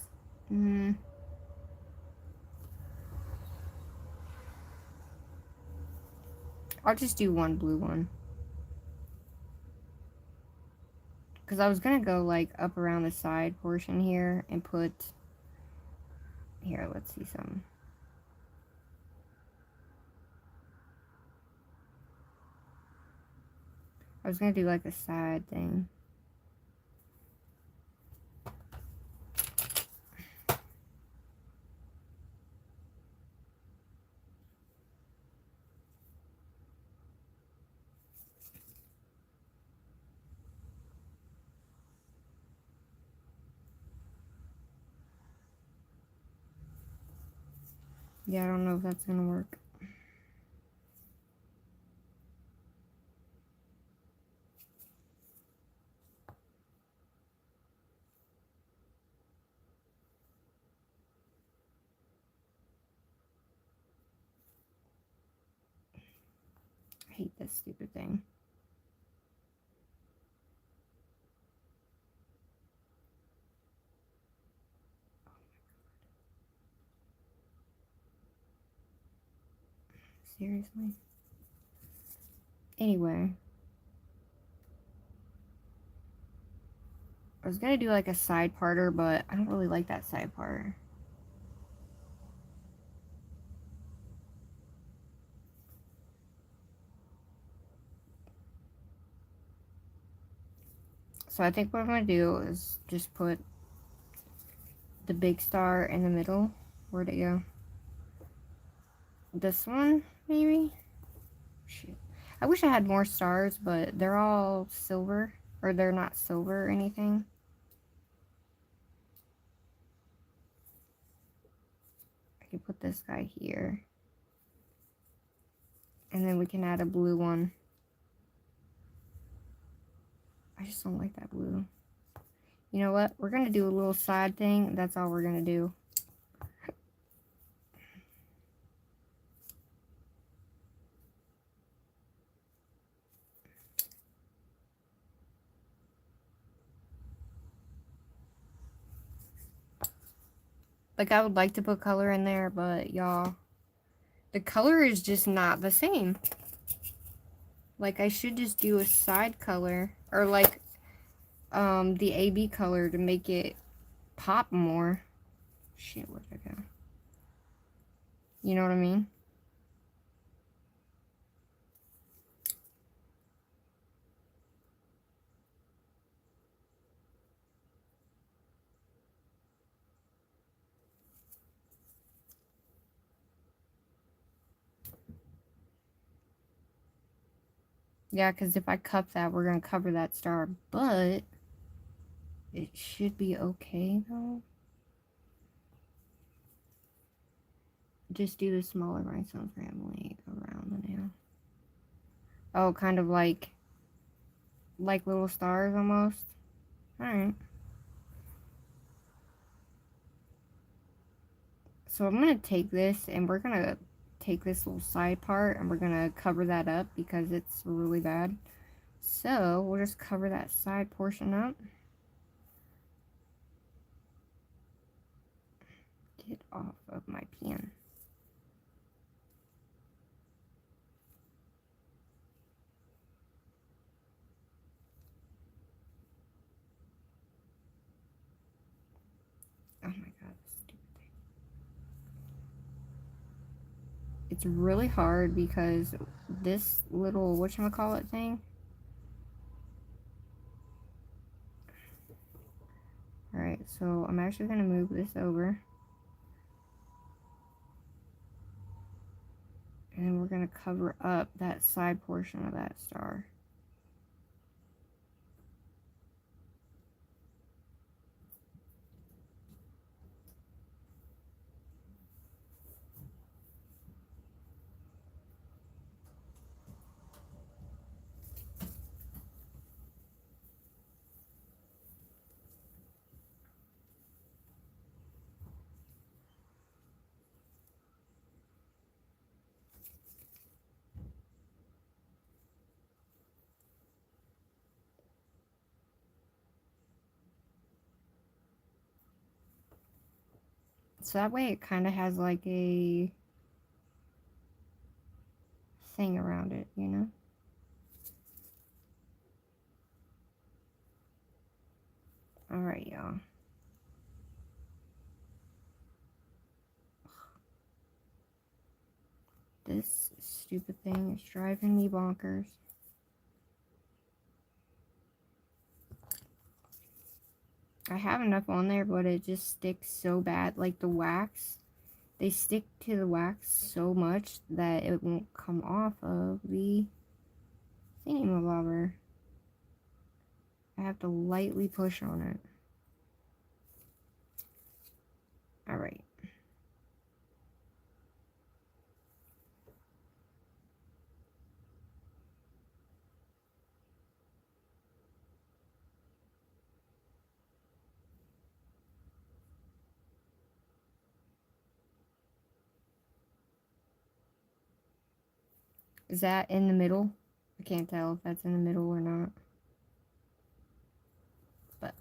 I'll just do one blue one. Because I was going to go, like, up around the side portion here and put... Here, let's see some. I was going to do, like, a side thing. Yeah, I don't know if that's going to work. I hate this stupid thing. Seriously? Anyway. I was gonna do like a side parter, but I don't really like that side part. So I think what I'm going to do is just put the big star in the middle. Where'd it go? This one, maybe? Shoot. I wish I had more stars, but they're all silver. Or they're not silver or anything. I can put this guy here. And then we can add a blue one. I just don't like that blue. You know what? We're going to do a little side thing. That's all we're going to do. Like, I would like to put color in there, but y'all, the color is just not the same. Like, I should just do a side color, or like, the AB color to make it pop more. Shit, where'd I go? You know what I mean? Yeah, because if I cup that, we're going to cover that star, but it should be okay, though. Just do the smaller rhinestone family around the nail. Oh, kind of like little stars almost. Alright. So I'm going to take this, and we're going to take this little side part, and we're going to cover that up because it's really bad. So we'll just cover that side portion up. Get off of my pen. Oh my god, stupid thing. It's really hard because this little whatchamacallit thing. Alright, so I'm actually going to move this over. And we're going to cover up that side portion of that star. So that way it kind of has like a thing around it, you know? Alright, y'all. This stupid thing is driving me bonkers. I have enough on there, but it just sticks so bad. Like the wax, they stick to the wax so much that it won't come off of the thingamabobber. I have to lightly push on it. Alright. Is that in the middle? I can't tell if that's in the middle or not. But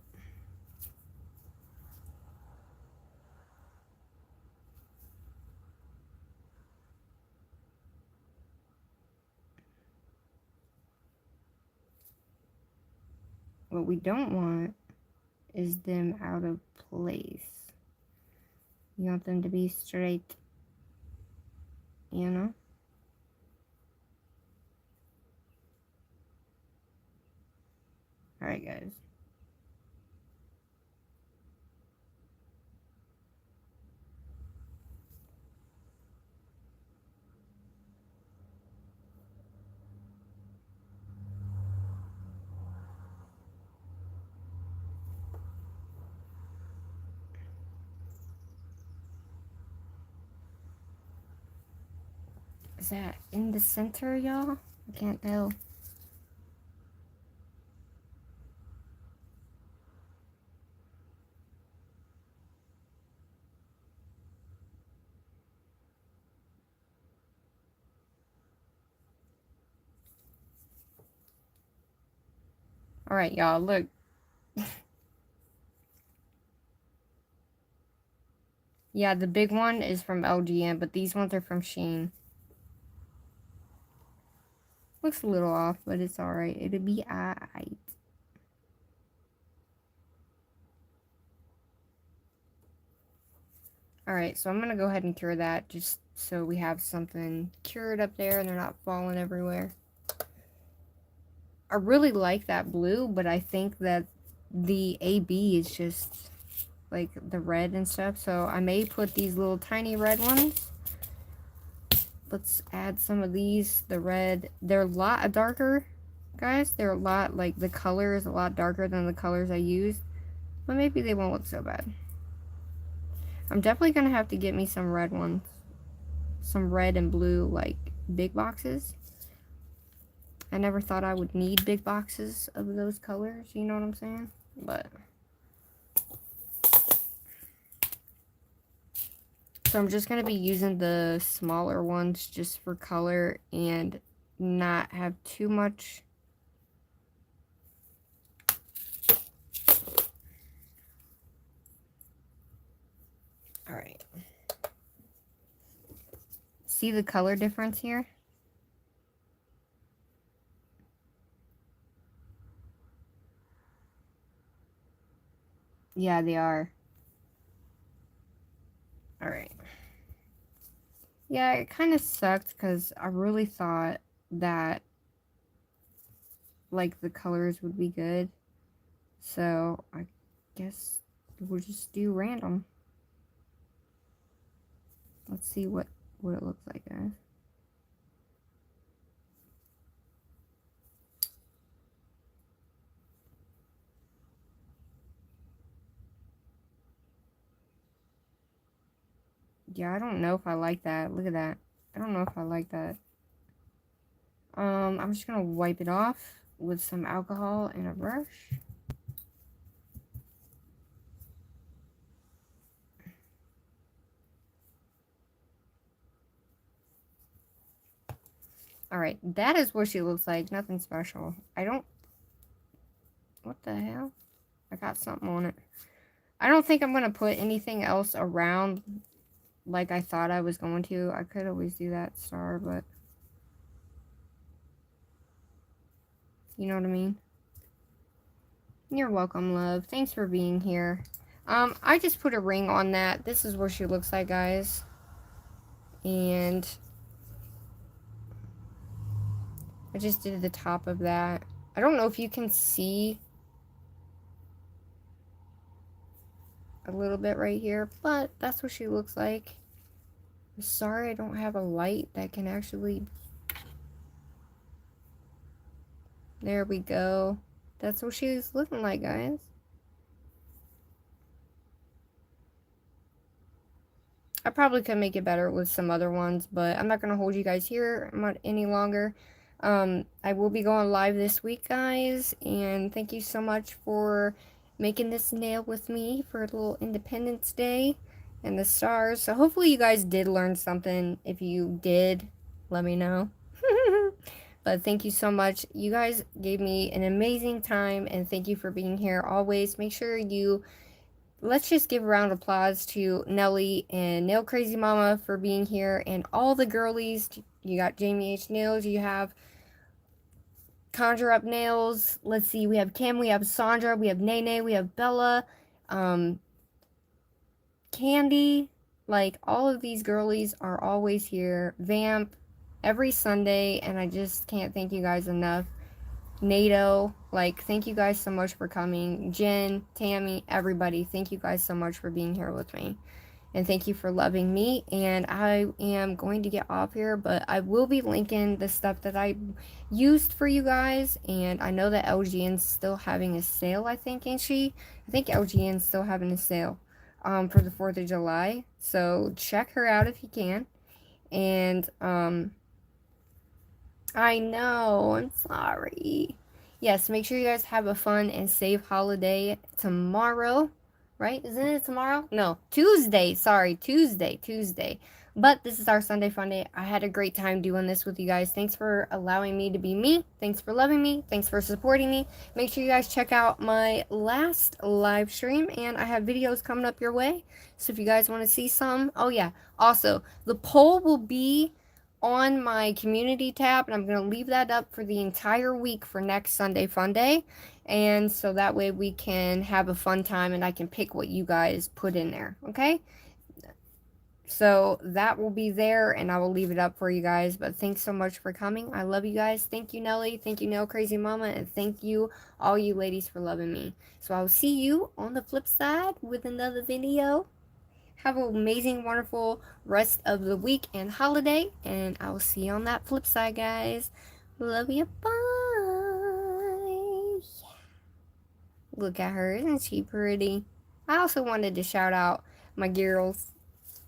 what we don't want is them out of place. You want them to be straight, you know? Alright, guys. Is that in the center, y'all? I can't tell. Alright, y'all, look. Yeah, the big one is from LGN, but these ones are from Shein. Looks a little off, but it's alright. It'll be alright. Alright, so I'm gonna go ahead and cure that just so we have something cured up there and they're not falling everywhere. I really like that blue, but I think that the AB is just like the red and stuff, so I may put these little tiny red ones. Let's add some of these. The red, they're a lot darker, guys. They're a lot, like, the color is a lot darker than the colors I used, but maybe they won't look so bad. I'm definitely gonna have to get me some red ones, some red and blue, like, big boxes. I never thought I would need big boxes of those colors, you know what I'm saying? But so I'm just gonna be using the smaller ones just for color and not have too much. All right. See the color difference here? Yeah, they are. All right. Yeah, it kind of sucked because I really thought that, like, the colors would be good. So I guess we'll just do random. Let's see what it looks like, guys. Yeah, I don't know if I like that. Look at that. I don't know if I like that. I'm just gonna wipe it off with some alcohol and a brush. Alright, that is what she looks like. Nothing special. I don't... What the hell? I got something on it. I don't think I'm gonna put anything else around like I thought I was going to. I could always do that star, but... You know what I mean? You're welcome, love. Thanks for being here. I just put a ring on that. This is what she looks like, guys. And I just did the top of that. I don't know if you can see a little bit right here, but that's what she looks like. I'm sorry I don't have a light that can actually... There we go. That's what she's looking like, guys. I probably could make it better with some other ones, but I'm not going to hold you guys here any longer. I will be going live this week, guys, and thank you so much for making this nail with me for a little Independence Day and the stars. So hopefully you guys did learn something. If you did, let me know. But thank you so much. You guys gave me an amazing time, and thank you for being here always. Make sure you... Let's just give a round of applause to Nelly and Nail Crazy Mama for being here, and all the girlies. You got Jamie H. Nails, you have Conjure Up Nails. Let's see, we have Kim, we have Sandra, we have Nene, we have Bella, Candy. Like, all of these girlies are always here. Vamp, every Sunday, and I just can't thank you guys enough. NATO, like, thank you guys so much for coming. Jen, Tammy, everybody, thank you guys so much for being here with me. And thank you for loving me. And I am going to get off here, but I will be linking the stuff that I used for you guys. And I know that LGN's still having a sale, I think, ain't she? I think LGN's still having a sale for the 4th of July. So check her out if you can. And I know. I'm sorry. Yes, make sure you guys have a fun and safe holiday tomorrow. Right? Isn't it tomorrow? No, Tuesday. Sorry, Tuesday. Tuesday. But this is our Sunday fun day. I had a great time doing this with you guys. Thanks for allowing me to be me. Thanks for loving me. Thanks for supporting me. Make sure you guys check out my last live stream, and I have videos coming up your way. So if you guys want to see some, oh yeah. Also, the poll will be on my community tab, and I'm going to leave that up for the entire week for next Sunday fun day, and so that way we can have a fun time and I can pick what you guys put in there. Okay, so that will be there and I will leave it up for you guys. But thanks so much for coming. I love you guys. Thank you, Nelly. Thank you, Nail Crazy Mama, and thank you all you ladies for loving me. So I will see you on the flip side with another video. Have an amazing, wonderful rest of the week and holiday, and I will see you on that flip side, guys. Love you. Bye. Look at her. Isn't she pretty? I also wanted to shout out my girls.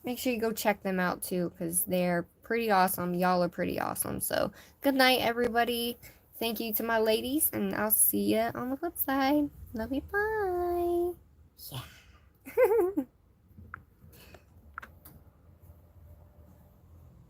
Make sure you go check them out, too, because they're pretty awesome. Y'all are pretty awesome. So, good night, everybody. Thank you to my ladies, and I'll see you on the flip side. Love you. Bye. Yeah.